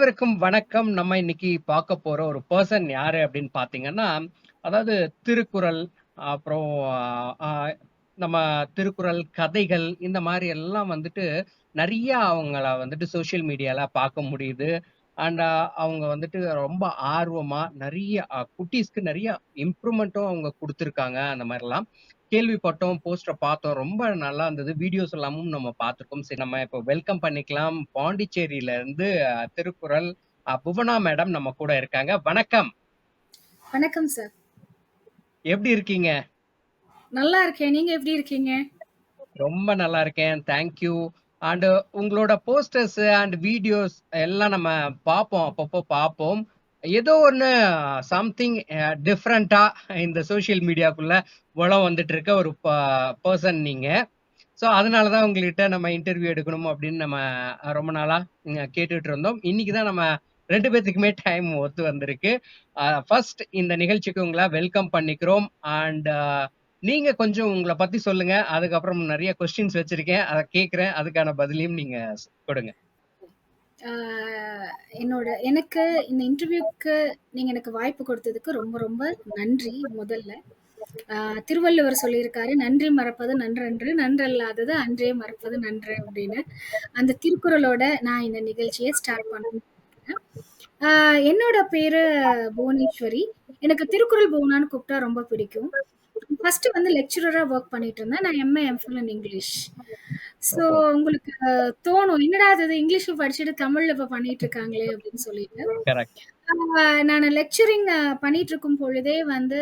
அனைவருக்கும் வணக்கம். நம்ம இன்னைக்கு பார்க்க போற ஒரு பெர்சன் யாரு அப்படின்னு பார்த்தீங்கன்னா, அதாவது திருக்குறள், அப்புறம் அ நம்ம திருக்குறள் கதைகள் இந்த மாரி எல்லாம் வந்துட்டு நெறைய அவங்கள வந்துட்டு சோசியல் மீடியால பார்க்க முடியுது. அண்ட் அவங்க வந்துட்டு ரொம்ப ஆர்வமா நெறைய குட்டீஸ்க்கு நெறைய இம்ப்ரூவ்மெண்ட்டும் அவங்க குடுத்துருக்காங்க. அந்த மாரிலாம் கேள்விப்பட்டோம், போஸ்டர பார்த்தோம். ரொம்ப நல்லா இருந்தது. வீடியோஸ் எல்லாமும் நம்ம பார்த்துருக்கோம். சரி நம்ம இப்ப வெல்கம் பண்ணிக்கலாம். பாண்டிச்சேரியில இருந்து திருக்குறள் புவனா மேடம் நம்ம கூட இருக்காங்க. வணக்கம். வணக்கம் சார். எப்படி இருக்கீங்க? நல்லா இருக்கேன். நீங்க எப்படி இருக்கீங்க? ரொம்ப நல்லா இருக்கேன். Thank you. அண்ட் உங்களோட போஸ்டர்ஸ் அண்ட் வீடியோஸ் எல்லாம் நம்ம பார்ப்போம். அப்பப்போ பார்ப்போம். ஏதோ ஒண்ணு சம்திங் டிஃபரண்டா இந்த சோசியல் மீடியாக்குள்ள வலம் வந்துட்டு இருக்க ஒரு பெர்சன் நீங்க. ஸோ அதனால தான் உங்கள்கிட்ட நம்ம இன்டர்வியூ எடுக்கணும் அப்படின்னு நம்ம ரொம்ப நாளா கேட்டுட்டு இருந்தோம். இன்னைக்கு தான் நம்ம 2 பேத்துக்குமே டைம் ஒத்து வந்திருக்கு. ஃபர்ஸ்ட் இந்த நிகழ்ச்சிக்கு உங்கள வெல்கம் பண்ணிக்கிறோம். அண்ட் நீங்க கொஞ்சம் உங்கள பத்தி சொல்லுங்க. அதுக்கப்புறம் நெறைய கொஸ்டின்ஸ் வச்சிருக்கேன். அத கேட்கிறேன். அதுக்கான பதிலையும் நீங்க கொடுங்க. ஆ எனக்கு இந்த இன்டர்வியூக்கு நீங்க எனக்கு வாய்ப்பு குடுத்ததுக்கு ரொம்ப ரொம்ப நன்றி முதல்ல. ஆ திருவள்ளுவர் சொல்லியிருக்காரு, "நன்றி மறப்பது நன்றன்று, நன்றல்லாதது அன்றே மறப்பது நன்று" அப்படின்னு. அந்த திருக்குறளோட நான் இந்த நிகழ்ச்சிய ஸ்டார்ட் பண்ணணும்னு நெனைக்கிறேன். ஆ என்னோட பேரு புவனேஸ்வரி. எனக்கு திருக்குறள் புவனான்னு கூப்பிட்டா ரொம்ப பிடிக்கும். ஃபர்ஸ்ட் வந்து லெக்சரரா ஒர்க் பண்ணிட்டு இருந்தேன். நான் எம்.ஏ, எம்.ஃபில் இன் இங்கிலீஷ். ஸோ ஓஹோ! உங்களுக்கு தோணும், "என்னடா இது இங்கிலீஷ்ல படிச்சுட்டு தமிழ்ல இப்ப பண்ணிட்டு இருக்காங்களே!" அப்படின்னு சொல்லிட்டு. கரெக்ட். நானு லெக்சரிங் பண்ணிட்டு இருக்கும் பொழுதே வந்து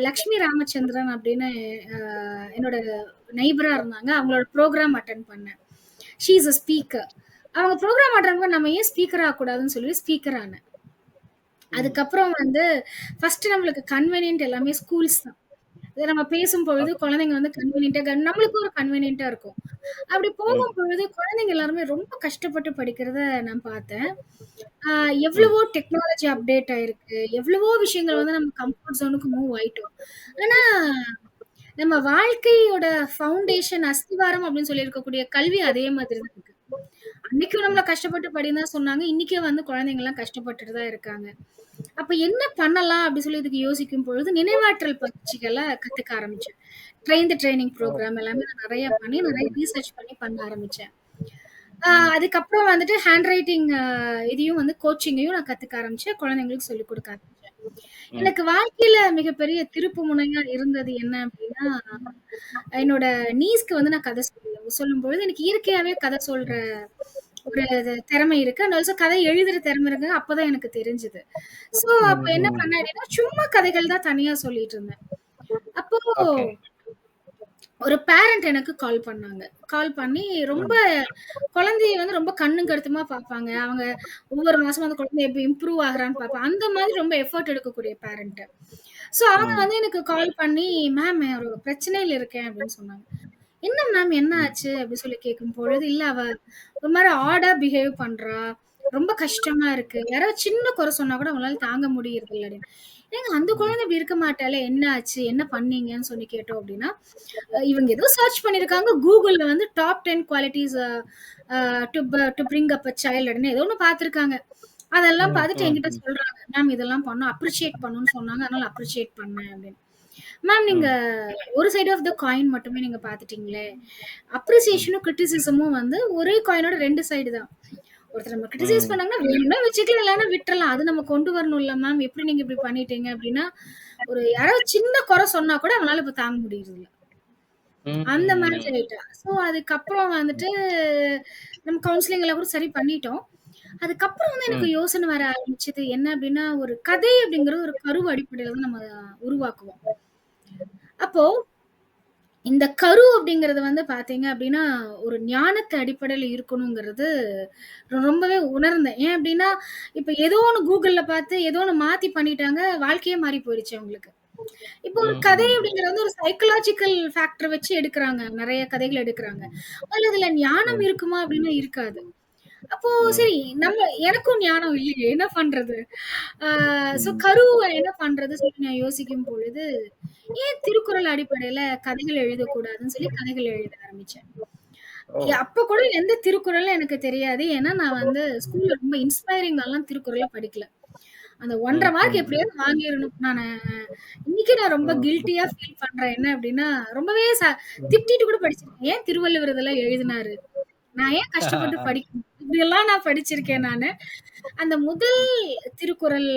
லக்ஷ்மி ராமச்சந்திரன் அப்படின்னு அ என்னோட நெய்பரா இருந்தாங்க. அவங்களோட ப்ரோகிராம் அட்டெண்ட் பண்ணேன். She is a speaker. அவங்க ப்ரோகிராம் அட்டெண்ட் பண்ண நம்ம ஏன் ஸ்பீக்கர் ஆகக்கூடாதுன்னு சொல்லி ஸ்பீக்கர் ஆனேன். ம். அதுக்கப்புறம் வந்து ஃபர்ஸ்ட் நம்மளுக்கு கன்வீனியன்ட் எல்லாமே ஸ்கூல்ஸ் தான். இத நம்ம பேசும்பொழுது ஓகே. குழந்தைங்க வந்து கன்வீனியன்ட்டா நம்மளுக்கும் ஒரு கன்வீனியன்ட்டா இருக்கும். அப்படி ம். போகும்பொழுது குழந்தைங்க எல்லாருமே ரொம்ப கஷ்டப்பட்டு படிக்கிறத நான் பார்த்தேன். ஆ ம். எவ்வளவோ டெக்னாலஜி அப்டேட் ஆயிருக்கு. எவ்வளவோ விஷயங்கள் வந்து நம்ம கம்ஃபோர்ட் ஜோனுக்கு மூவ் ஆயிட்டோம். ஆனா, நம்ம வாழ்க்கையோட ஃபவுண்டேஷன் அஸ்திவாரம் அப்படின்னு சொல்லி இருக்கக்கூடிய கல்வி அதே மாதிரி தான் இருக்கு. அன்னைக்கும் நம்மள ம். கஷ்டப்பட்டு படின்னு தான் சொன்னாங்க. இன்னைக்கே வந்து குழந்தைங்கலாம் கஷ்டப்பட்டுட்டு தான் இருக்காங்க. அப்ப என்ன பண்ணலாம் அப்படி சொல்லி இதுக்கு யோசிக்கும் பொழுது, நினைவாற்றல் பயிற்சிகள கத்துக்க ஆரம்பிச்சேன். ட்ரெய்னிங் ஓ! புரோகிராம் எல்லாமே நான் நெறைய பண்ணி, நெறைய ரிசர்ச் பண்ண ஆரம்பிச்சேன். ம். அதுக்கப்புறம் வந்துட்டு ஹேண்ட் ரைட்டிங் இதையும் வந்து கோச்சிங்கையும் நான் கத்துக்க ஆரம்பிச்சேன். குழந்தைங்களுக்கு சொல்லிக் குடுக்க ஆரம்பிச்சேன். ம். எனக்கு வாழ்க்கையில மிகப்பெரிய திருப்பு முனையா இருந்தது என்ன அப்படின்னா, என்னோட நீஸ்க்கு வந்து நான் கதை சொல்லும்பொழுது எனக்கு இயற்கையாவே கதை சொல்ற ஒரு திறமை இருக்கு. அண்ட் ஆல்சோ கதை எழுதுற திறமை இருக்கு. அப்பதான் எனக்கு தெரிஞ்சது. சோ அப்ப ம். என்ன ம். பண்ணேன் அப்படின்னா, சும்மா கதைகள் தான் தனியா சொல்லிட்டு இருந்தேன். அப்போ ஓகே. ஒரு பேரண்ட் எனக்கு கால் பண்ணாங்க. கால் பண்ணி ரொம்ப ம். குழந்தைய வந்து ரொம்ப கண்ணும் கருத்துமா பார்ப்பாங்க. அவங்க ஒவ்வொரு மாசமும் அந்த குழந்தை எப்படி இம்ப்ரூவ் ஆகுறான்னு பார்ப்பாங்க. அந்த மாதிரி ரொம்ப எஃபோர்ட் எடுக்கக்கூடிய பேரண்ட். சோ அவங்க ம். வந்து எனக்கு கால் பண்ணி, "மேம் ஒரு பிரச்சனையில இருக்கேன்" அப்படின்னு சொன்னாங்க. "என்ன மேம் என்ன ம். ஆச்சு?" அப்படி சொல்லி கேட்கும் பொழுது, "இல்ல அவ ஒரு மாரி ஆடா பிஹேவ் பண்றா. ரொம்ப கஷ்டமா இருக்கு. யாராவது சின்ன குறை சொன்னா கூட அவங்களால தாங்க முடியறதில்ல" அப்படின்னு. ஏங்க அந்த ம். குழந்தை இப்படி இருக்க மாட்டாளே! என்ன ஆச்சு? என்ன பண்ணீங்கன்னு சொல்லி கேட்டோம் அப்படின்னா, இவங்க ஏதோ சர்ச் பண்ணியிருக்காங்க. Googleல வந்து top 10 qualities to bring up a child அப்படின்னு ஏதோ ஒண்ணு பார்த்துருக்காங்க. அதெல்லாம் ம். பார்த்துட்டு ம். என்கிட்ட ம். சொல்றாங்க. மேம் இதெல்லாம் பண்ணோம். அப்ரிஷியேட் பண்ணணும்னு சொன்னாங்க. அதனால அப்ரிஷியேட் பண்ணேன் அப்படின்னு. மேம் நீங்க ம். ஒரு சைட் ஆஃப் த காயின் மட்டுமே நீங்க பார்த்துட்டீங்களே. ம். அப்ரிசியேஷனும், கிரிட்டிசிசமும் வந்து ஒரே காயினோட 2 சைடு தான். ஒருத்தர் நம்ம கிரிட்டிசைஸ் ம். பண்ணாங்கன்னா வேணும்னா வச்சுக்கலாம், இல்லன்னா விட்டுறலாம். அது நம்ம கொண்டு வரணும்ல மேம். எப்படி நீங்க இப்படி பண்ணிட்டீங்க அப்படின்னா, ஒரு யாராவது சின்ன குறை சொன்னா கூட அவனால இப்ப தாங்க முடியறதில்ல. அந்த மாதிரி ம். ஆயிட்டா. ஸோ அதுக்கப்புறம் வந்துட்டு நம்ம கவுன்சிலிங் எல்லாம் கூட சரி பண்ணிட்டோம். அதுக்கப்புறம் வந்து எனக்கு ம். யோசனை வர ஆரம்பிச்சது என்ன அப்படின்னா, ஒரு கதை அப்படிங்கிறது ஒரு கரு அடிப்படையில தான் நம்ம உருவாக்குவோம். அப்போ இந்த கரு அப்படிங்கிறது வந்து பார்த்தீங்க அப்படின்னா, ஒரு ஞானத்து அடிப்படையில இருக்கணுங்கிறது ரொம்பவே உணர்ந்தேன். ஏன் அப்படின்னா, இப்ப ஏதோ ஒண்ணு Googleல பார்த்து ஏதோ ஒண்ணு மாத்தி பண்ணிட்டாங்க. வாழ்க்கையே மாறி போயிருச்சு அவங்களுக்கு. இப்போ ஒரு ம். கதை ம். அப்படிங்கிறது வந்து ஒரு சைக்காலஜிக்கல் ஃபேக்டர் வச்சு எடுக்குறாங்க. நெறைய கதைகள் எடுக்குறாங்க. அதுல ஞானம் ம். இருக்குமா அப்படின்னா இருக்காது. அப்போ ம். சரி எனக்கும் ஞானம் இல்லையே! என்ன பண்றது? ஆ சோ ம். என்ன பண்றது சொல்லி நான் யோசிக்கும் பொழுது, ஏன் திருக்குறள் அடிப்படையில கதைகள் எழுதக்கூடாதுன்னு சொல்லி கதைகள் எழுத ஆரம்பிச்சேன். ஓ! அப்ப கூட எந்த திருக்குறளும் எனக்கு தெரியாது. ஏன்னா நான் வந்து ஸ்கூல்ல ரொம்ப இன்ஸ்பைரிங்காலாம் திருக்குறள படிக்கல. அந்த 1 1/2 ம், மார்க் ம், ம், எப்படியாவது வாங்கிரணும். இன்னைக்கு நான் ரொம்ப ம், ம், கில்ட்டியா ஃபீல் பண்றேன். என்ன அப்படின்னா, ரொம்பவே ம். திட்டிட்டு கூட படிச்சிருக்கேன். ஏன் திருவள்ளுவர் இதெல்லாம் எழுதினாரு? நான் ஏன் கஷ்டப்பட்டு படிக்கணும்? இப்படியெல்லாம் நான் படிச்சிருக்கேன் நானு. அந்த முதல் ம், திருக்குறள்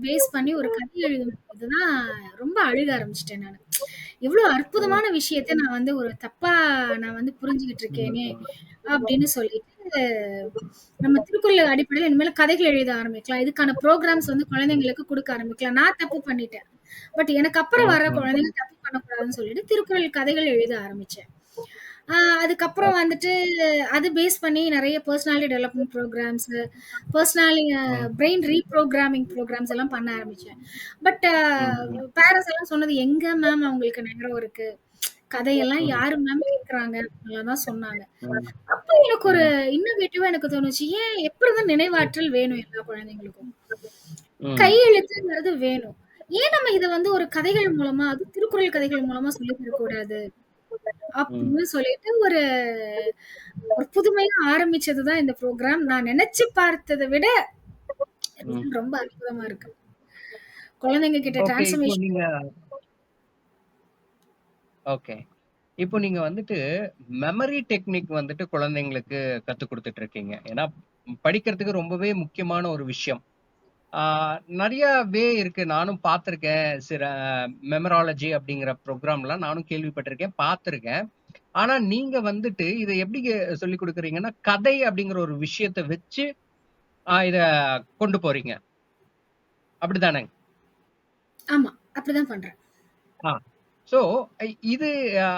பேஸ் பண்ணி ஒரு கதை எழுதும்போது தான் ரொம்ப அழுக ஆரம்பிச்சுட்டேன் நானு. எவ்ளோ ம், அற்புதமான விஷயத்த நான் வந்து ஒரு தப்பா நான் வந்து புரிஞ்சுகிட்டு ம், இருக்கேனே! ம், அப்படின்னு சொல்லிட்டு, நம்ம திருக்குறள் அடிப்படையில இனிமேல் கதைகள் எழுத ஆரம்பிக்கலாம். இதுக்கான புரோகிராம்ஸ் வந்து குழந்தைங்களுக்கு குடுக்க ஆரம்பிக்கலாம். நான் தப்பு பண்ணிட்டேன். பட் எனக்கு அப்புறம் ம், வர ம், குழந்தைங்க தப்பு பண்ணக்கூடாதுன்னு சொல்லிட்டு திருக்குறள் கதைகள் எழுத ஆரம்பிச்சேன். அதுக்கப்புறம் ஓகே. வந்துட்டு அது பேஸ் பண்ணி நெறைய பர்சனாலிட்டி டெவலப்மென்ட் புரோகிராம்ஸ், பர்சனலி ம், பிரெயின் ரீப்ரோகிராமிங் புரோகிராம்ஸ் எல்லாம் பண்ண ஆரம்பிச்சேன். பட் ம், ம், பேரண்ட்ஸ் எல்லாம் சொன்னது, "எங்க மேம் அவங்களுக்கு நேரம் இருக்கு? கதையெல்லாம் ம், யாரு மேம் கேட்கறாங்க?" அப்படின்லாம் தான் சொன்னாங்க. ம், அப்போ எனக்கு ஒரு ம், இன்னோவேட்டிவா எனக்கு தோணுச்சு. ஏன் எப்படிதான் நினைவாற்றல் வேணும் எல்லா குழந்தைங்களுக்கும். ம், கையெழுத்துங்கிறது வேணும். ஏன் நம்ம இத வந்து ஒரு கதைகள் மூலமா, அதுவும் திருக்குறள் கதைகள் மூலமா சொல்லி தரக்கூடாது? ம். அப்படின்னு சொல்லிட்டு ஒரு ஒரு புதுமையா ஆரம்பிச்சது தான் இந்த ப்ரோகிராம். நான் நினைச்சு பார்த்தத விட ம். ரிசல்ட் ரொம்ப அற்புதமா இருக்கு. குழந்தைங்க கிட்ட ஓகே. இப்போ டிரான்ஸ்ஃபர்மேஷன். நீங்க ஓகே. இப்போ நீங்க வந்துட்டு மெமரி டெக்னிக் வந்துட்டு குழந்தைங்களுக்கு கத்துக் குடுத்துட்டு இருக்கீங்க. ஏன்னா, படிக்கிறதுக்கு ரொம்பவே முக்கியமான ஒரு விஷயம். ஆ நெறைய இருக்கு. நானும் பார்த்திருக்கேன். சில மெமராலஜி அப்படிங்கிற ப்ரோகிராம்லாம் நானும் கேள்விப்பட்டிருக்கேன், பார்த்திருக்கேன். ஆனா நீங்க வந்துட்டு இத எப்படி சொல்லிக் குடுக்குறீங்கன்னா, கதை அப்படிங்கிற ஒரு விஷயத்த வச்சு இத கொண்டு போறீங்க. அப்படிதானேங்க? ஆமா. அப்படிதான் பண்றேன். ஆ. ஸோ இது அ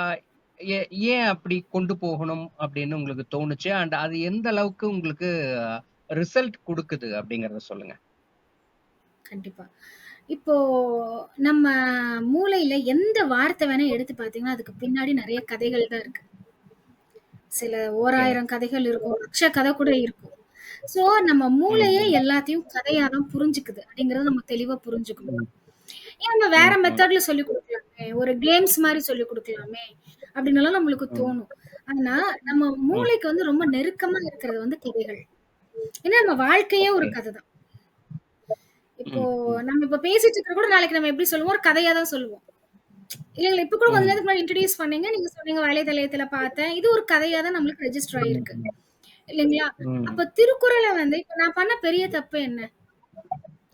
எ ஏன் அப்படி கொண்டு போகணும் அப்படின்னு உங்களுக்கு தோணுச்சு? அண்ட் அது எந்த அளவுக்கு உங்களுக்கு ரிசல்ட் குடுக்குது அப்படிங்கிறத சொல்லுங்க. கண்டிப்பா. இப்போ நம்ம மூளையில எந்த வார்த்தை வேணா எடுத்து பார்த்தீங்கன்னா, அதுக்கு பின்னாடி நெறைய கதைகள் தான் இருக்கு. சில ஓகே. ஓராயிரம் கதைகள் இருக்கும். லட்ச கதை கூட இருக்கும். ஸோ நம்ம ம், மூளையே ம், எல்லாத்தையும் கதையா தான் புரிஞ்சுக்குது. அப்படிங்கிறத நம்ம தெளிவா புரிஞ்சுக்கணும். ம், ஏன் நம்ம வேற ம், ம், மெத்தட்ல சொல்லிக் குடுக்கலாமே! ஒரு கேம்ஸ் மாரி சொல்லிக் குடுக்கலாமே! அப்டின்னுலாம் நம்மளுக்கு ம், தோணும். ஆனா, நம்ம ம். மூளைக்கு வந்து ரொம்ப நெருக்கமா இருக்கிறது வந்து கதைகள். ஏன்னா நம்ம வாழ்க்கையே ஒரு ஓகே. கத தான். இப்போ ம், ம், நம்ம இப்ப பேசிட்டு இருக்கிறது கூட நாளைக்கு நம்ம எப்படி சொல்லுவோம்? ஒரு கதையா தான் சொல்லுவோம். இல்ல இப்ப கூட கொஞ்ச ம், நேரத்துக்கு முன்னாடி இன்ட்ரோடியூஸ் பண்ணீங்க. நீங்க சொன்னீங்க வலைதளத்துல பார்த்தேன். இது ஒரு கதையா தான் நம்மளுக்கு ரெஜிஸ்டர் ம், ஆயிருக்கு. ம், இல்லைங்களா? ம், அப்ப திருக்குறள வந்து இப்ப நான் பண்ண பெரிய தப்பு என்ன?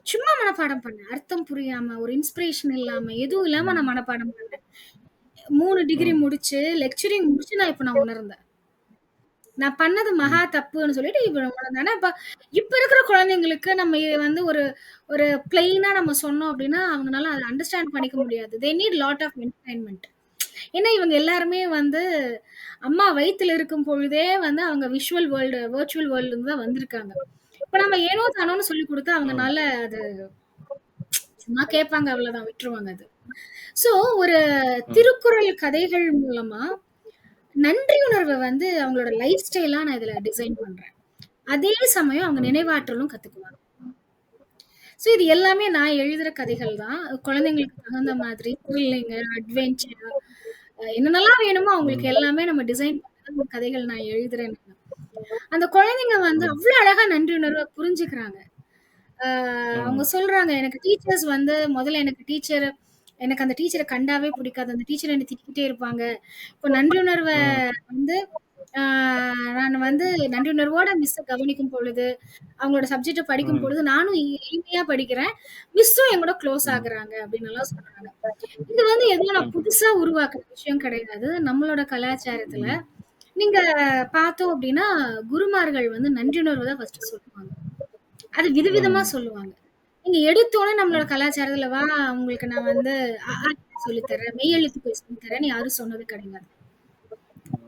சும்மா மனப்பாடம் பண்ணேன். அர்த்தம் புரியாம, ஒரு இன்ஸ்பிரேஷன் இல்லாம, எதுவும் இல்லாம நான் மனப்பாடம் பண்ணேன். 3 டிகிரி ம், முடிச்சு, லெக்சரிங் முடிச்சு நான் உணர்ந்தேன். நான் பண்ணது மகா ம், தப்புன்னு சொல்லிட்டு இப்ப உணர்ந்தேன். ஆனா, இப்ப இருக்கிற குழந்தைங்களுக்கு நம்ம வந்து ஒரு ஒரு பிளெயினா நம்ம சொன்னோம் அப்டின்னா, அவங்கனால அத அண்டர்ஸ்டாண்ட் பண்ணிக்க முடியாது. They need lot of entertainment. ஏன்னா, இவங்க எல்லாருமே வந்து அம்மா வயித்துல இருக்கும் பொழுதே வந்து அவங்க விஷுவல் வேர்ல்டு, விர்ச்சுவல் வேர்ல்டுல இருந்து தான் வந்திருக்காங்க. இப்ப நம்ம ஏனோ தானோன்னு சொல்லிக் குடுத்தா ம், அவங்கனால அது சும்மா கேட்பாங்க அவ்வளவுதான் விட்டுருவாங்க அது. சோ ஒரு ம், திருக்குறள் கதைகள் மூலமா நன்றியுணர்வ வந்து அவங்களோட லைஃப் ஸ்டைலா நான் இதுல டிசைன் பண்றேன். அதே சமயம் அவங்க ம், நினைவாற்றலும் கத்துக்குவாங்க. சோ இது எல்லாமே நான் எழுதுற கதைகள் தான். குழந்தைங்களுக்கு தகுந்த மாதிரி த்ரில்லிங், அட்வென்ச்சர் என்னென்னலாம் வேணுமோ அவங்களுக்கு ம், எல்லாமே நம்ம டிசைன் பண்ணி தான் இந்த கதைகள் நான் எழுதுறேன் நானு. அந்த குழந்தைங்க வந்து ம், அவ்ளோ அழகா நன்றியுணர்வ புரிஞ்சுக்கிறாங்க. ஆ அவங்க ம், சொல்றாங்க, எனக்கு டீச்சர்ஸ் வந்து முதல்ல எனக்கு அந்த டீச்சர கண்டாவே பிடிக்காது. அந்த டீச்சர் என்ன திட்டிக்கிட்டே இருப்பாங்க. இப்போ நன்றியுணர்வ ம், வந்து ஆ நான் வந்து நன்றியுணர்வோட மிஸ்ஸ கவனிக்கும் பொழுது, அவங்களோட சப்ஜெக்ட்ட படிக்கும் ம், பொழுது, நானும் எளிமையா படிக்கிறேன். மிஸ்ஸும் என் கூட க்ளோஸ் ம், ஆகுறாங்க அப்டின்னுலாம் சொல்றாங்க. இது வந்து எதுவும் நான் ம்ஹ்ம். புதுசா உருவாக்குன விஷயம் கிடையாது. நம்மளோட கலாச்சாரத்துல ம், நீங்க பார்த்தோம் அப்டின்னா, குருமார்கள் வந்து நன்றியுணர்வ தான் ஃபர்ஸ்ட்டு சொல்லுவாங்க. அது விதவிதமா ம், சொல்லுவாங்க. நீங்க எடுத்தோனே நம்மளோட ம், கலாச்சாரத்துல, "வா உங்களுக்கு நான் வந்து அ, சொல்லி தர்றேன். மெய் எழுத்துக்கள் சொல்லி தரேன்னு" யாரும் சொன்னது கிடையாது.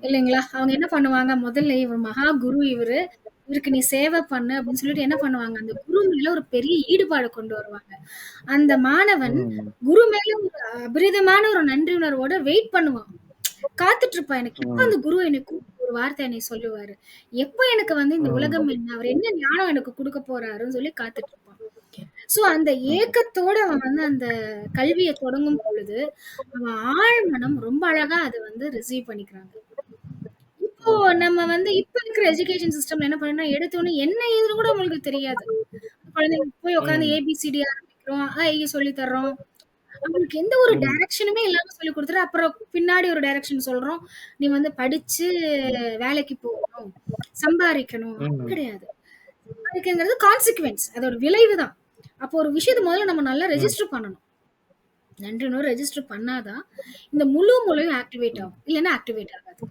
இல்லைங்களா? அவங்க என்ன பண்ணுவாங்க, முதல்ல இவர் மகா குரு இவரு. இவருக்கு நீ சேவை பண்ணு அப்படின்னு சொல்லிட்டு என்ன பண்ணுவாங்க, அந்த குரு மேல ஒரு பெரிய ஈடுபாடு கொண்டு வருவாங்க. அந்த மாணவன் ம், குரு மேல ஒரு அபரிதமான ஒரு நன்றி உணர்வோட வெயிட் பண்ணுவான். காத்துட்டு இருப்பான். எனக்கு எப்ப ம், அந்த குரு என்னை கூப்பிட்டு ஒரு வார்த்தை என்னை சொல்லுவாரு? எப்ப எனக்கு வந்து இந்த ம், உலகம் என்ன? அவர் என்ன ஞானம் எனக்கு குடுக்க போறாருன்னு சொல்லி காத்துட்டு இருப்பான். சோ அந்த ம், ஏக்கத்தோட அவன் வந்து அந்த கல்விய தொடங்கும் பொழுது, அவன் ஆழ்மனம் ரொம்ப அழகா அத வந்து ரிசீவ் பண்ணிக்கிறாங்க. இப்போ நம்ம வந்து இப்ப இருக்கிற எஜுகேஷன் சிஸ்டம்ல என்ன பண்ணா எடுத்தோன்னே என்ன ஏதுன்னு கூட உங்களுக்கு தெரியாது. குழந்தைங்க போய் உட்காந்து ம். ஏபிசிடி ஆரம்பிக்கிறோம். சொல்லி தர்றோம். அவங்களுக்கு எந்த ஒரு ம். டைரக்ஷனுமே இல்லாம சொல்லிக் குடுத்துட்டு, அப்புறம் பின்னாடி ஒரு டைரக்ஷன் சொல்றோம். நீ வந்து படிச்சு வேலைக்கு போகணும், சம்பாரிக்கணும். அப்படி ம். கிடையாது. சம்பாதிக்கங்கிறது கான்சிக்வென்ஸ். அதோட விளைவு தான். அப்போ ஒரு விஷயத்த முதல்ல நம்ம நல்லா ம். ரெஜிஸ்டர் பண்ணணும். நன்றின்னு ரெஜிஸ்டர் பண்ணாதான் இந்த முழு மூளையும் ஆக்டிவேட் ம். ஆகும். இல்லன்னா ஆக்டிவேட் ஆகாது.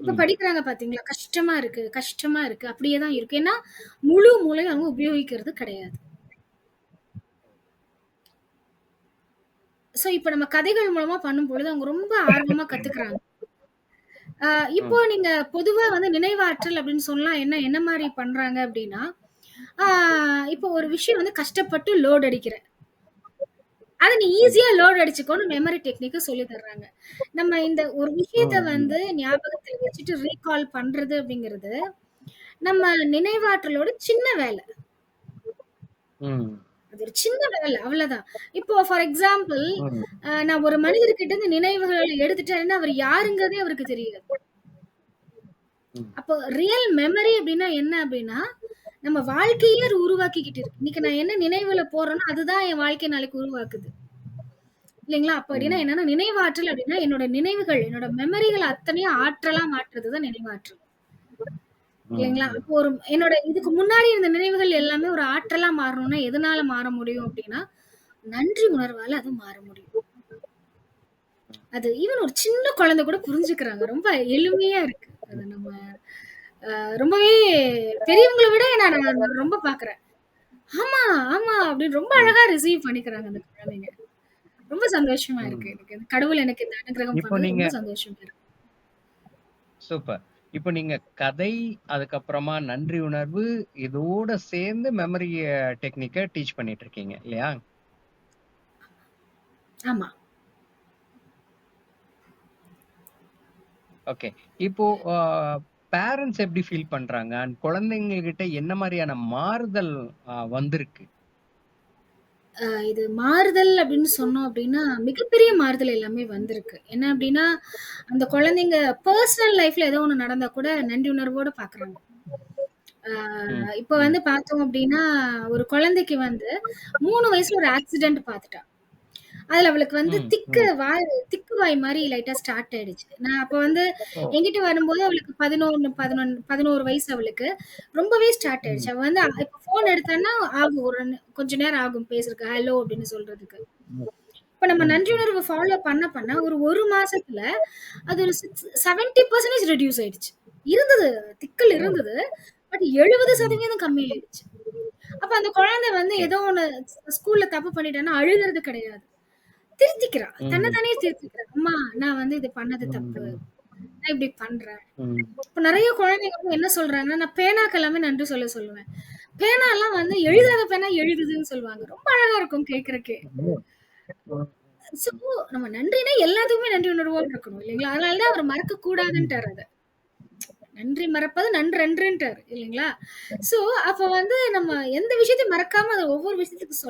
இப்ப ம். படிக்கிறாங்க பாத்தீங்களா? கஷ்டமா இருக்கு, கஷ்டமா இருக்கு. அப்படியே தான் இருக்கு. ஏன்னா, முழு மூளையும் அவங்க உபயோகிக்கிறது கிடையாது. சோ, இப்ப நம்ம கதைகள் மூலமா பண்ணும்பொழுது அவங்க ரொம்ப ஆர்வமா கத்துக்கிறாங்க. அ இப்போ ம். நீங்க பொதுவா வந்து நினைவாற்றல் அப்படின்னு சொன்னா என்ன மாரி பண்றாங்க அப்படின்னா, ஆ இப்போ ஒரு விஷயம் வந்து கஷ்டப்பட்டு லோட் அடிக்கிறேன். அத நீ ம். ஈஸியா லோட் அடிச்சுக்கோன்னு மெமரி டெக்னிக்க சொல்லி தர்றாங்க. நம்ம இந்த ஒரு விஷயத்த ம். வந்து ஞாபகத்துல வச்சுட்டு ரீகால் பண்றது அப்படிங்கிறது, நம்ம நினைவாற்றலோட சின்ன வேல. ம். அது ஒரு சின்ன வேல அவ்வளதான். இப்போ ஃபார் எக்ஸாம்பிள் ம். நான் ஒரு மனிதர்கிட்ட இருந்து நினைவுகள் எடுத்துட்டேன்னா, அவர் யாருங்கிறதே அவருக்கு தெரியாது. ம். அப்போ ரியல் மெமரி அப்டின்னா என்ன அப்டின்னா, நம்ம வாழ்க்கையே அது உருவாக்கிக்கிட்டு இருக்கு. இன்னைக்கு நான் என்ன நினைவுல போடுறேனோ, அதுதான் என் வாழ்க்கைய நாளைக்கு உருவாக்குது. இல்லைங்களா? அப்படின்னா ம். என்னன்னா, நினைவாற்றல் அப்டின்னா என்னோட நினைவுகள், என்னோட மெமரிகள் அத்தனையும் ஆற்றலா மாற்றுறது தான் நினைவாற்றல். இல்லைங்களா? ம். அப்போ ஒரு என்னோட இதுக்கு முன்னாடி இருந்த நினைவுகள் எல்லாமே ஒரு ஆற்றலா மாறணும்னா, எதனால மாற முடியும் அப்டின்னா, நன்றி உணர்வால அது மாற முடியும். அது ஈவன் ஒரு சின்ன குழந்தை கூட புரிஞ்சுக்கிறாங்க. ரொம்ப எளிமையா இருக்கு. அது நம்ம ரொம்பவே பெரியவங்கள விட நான் ரொம்ப பார்க்குறேன். ஆமா, ஆமா அப்படின்னு ரொம்ப ம். அழகா ரிசீவ் பண்ணிக்கிறாங்க அந்த குழந்தைங்க. ரொம்ப சந்தோஷமா இருக்கு ம். எனக்கு. கடவுள் எனக்கு இந்த அனுகிரகம் இப்போ பண்ணது நீங்க ரொம்ப சந்தோஷமா இருக்கு. சூப்பர். இப்போ நீங்க கதை, அதுக்கப்புறமா நன்றி உணர்வு இதோட சேர்ந்து மெமரி டெக்னிக்க டீச் பண்ணிட்டு இருக்கீங்க இல்லையா? ஆமா. ஓகே. இப்போ அ பேரன்ட்ஸ் எப்படி ஃபீல் பண்றாங்க? அண்ட் குழந்தைங்க கிட்ட என்ன மாரியான மாறுதல் வந்திருக்கு? இது மாறுதல் அப்படின்னு சொன்னோம் அப்படின்னா, மிகப்பெரிய மாறுதல் எல்லாமே வந்திருக்கு. என்ன அப்படின்னா, அந்த குழந்தைங்க பெர்சனல் லைஃப்ல ஏதோ ஒண்ணு நடந்தா கூட நன்றி உணர்வோட பார்க்குறாங்க. ஆ ம். இப்ப ம். வந்து பார்த்தோம் அப்படின்னா, ஒரு குழந்தைக்கு வந்து 3 வயசுல ஒரு ஆக்சிடென்ட் பார்த்துட்டா. அதுல அவளுக்கு வந்து ம். ம். திக்கு வாய் மாரி லைட்டா ஸ்டார்ட் ஆயிடுச்சு. நான் அப்ப வந்து ஓ! என்கிட்ட வரும்போது அவளுக்கு 11 வயசு அவளுக்கு. ரொம்பவே ஸ்டார்ட் ம். ஆயிடுச்சு. அவ வந்து இப்ப ஃபோன் எடுத்தான்னா ஆகும். கொஞ்ச நேரம் ஆகும் பேசுறதுக்கு. ஹலோ அப்படின்னு சொல்றதுக்கு. ம். இப்ப நம்ம ம். நன்றி ம். உணர்வு ஃபாலோ பண்ண ஒரு 1 மாசத்துல அது ஒரு 70% ரெட்யூஸ் ஆயிடுச்சு. இருந்தது. திக்கல் ஓ! இருந்தது. பட் ம். 70% கம்மியாயிடுச்சு. அப்ப அந்த குழந்தை வந்து ஓகே. ஏதோ ஒண்ணு ஸ்கூல்ல தப்பு பண்ணிட்டான்னா அழுகுறது கிடையாது. திருத்திக்கிறா. தன்ன ம். தானே திருத்திக்கிறா. அம்மா நான் வந்து இது பண்ணது தப்பு. ம். நான் இப்படி பண்றேன். ம். இப்ப நெறைய குழந்தைங்க வந்து என்ன சொல்றாங்கன்னா, நான் பேனாக்கு எல்லாமே நன்றி சொல்லுவேன். பேனாலாம் வந்து ம். எழுதாத பேனா எழுதுதுன்னு சொல்லுவாங்க. ரொம்ப அழகா இருக்கும் கேட்கறக்கே. ம். ம். சோ நம்ம நன்றினா எல்லாத்துக்குமே நன்றி உணர்வோட இருக்கணும் இல்லைங்களா? அதனால தான் அவர் மறக்க கூடாதுன்ட்டாரு அத. நன்றி மறப்பது நன்றன்றுன்ட்டாரு இல்லைங்களா? சோ அப்ப வந்து நம்ம எந்த விஷயத்தையும் மறக்காம அத ஒவ்வொரு விஷயத்துக்கு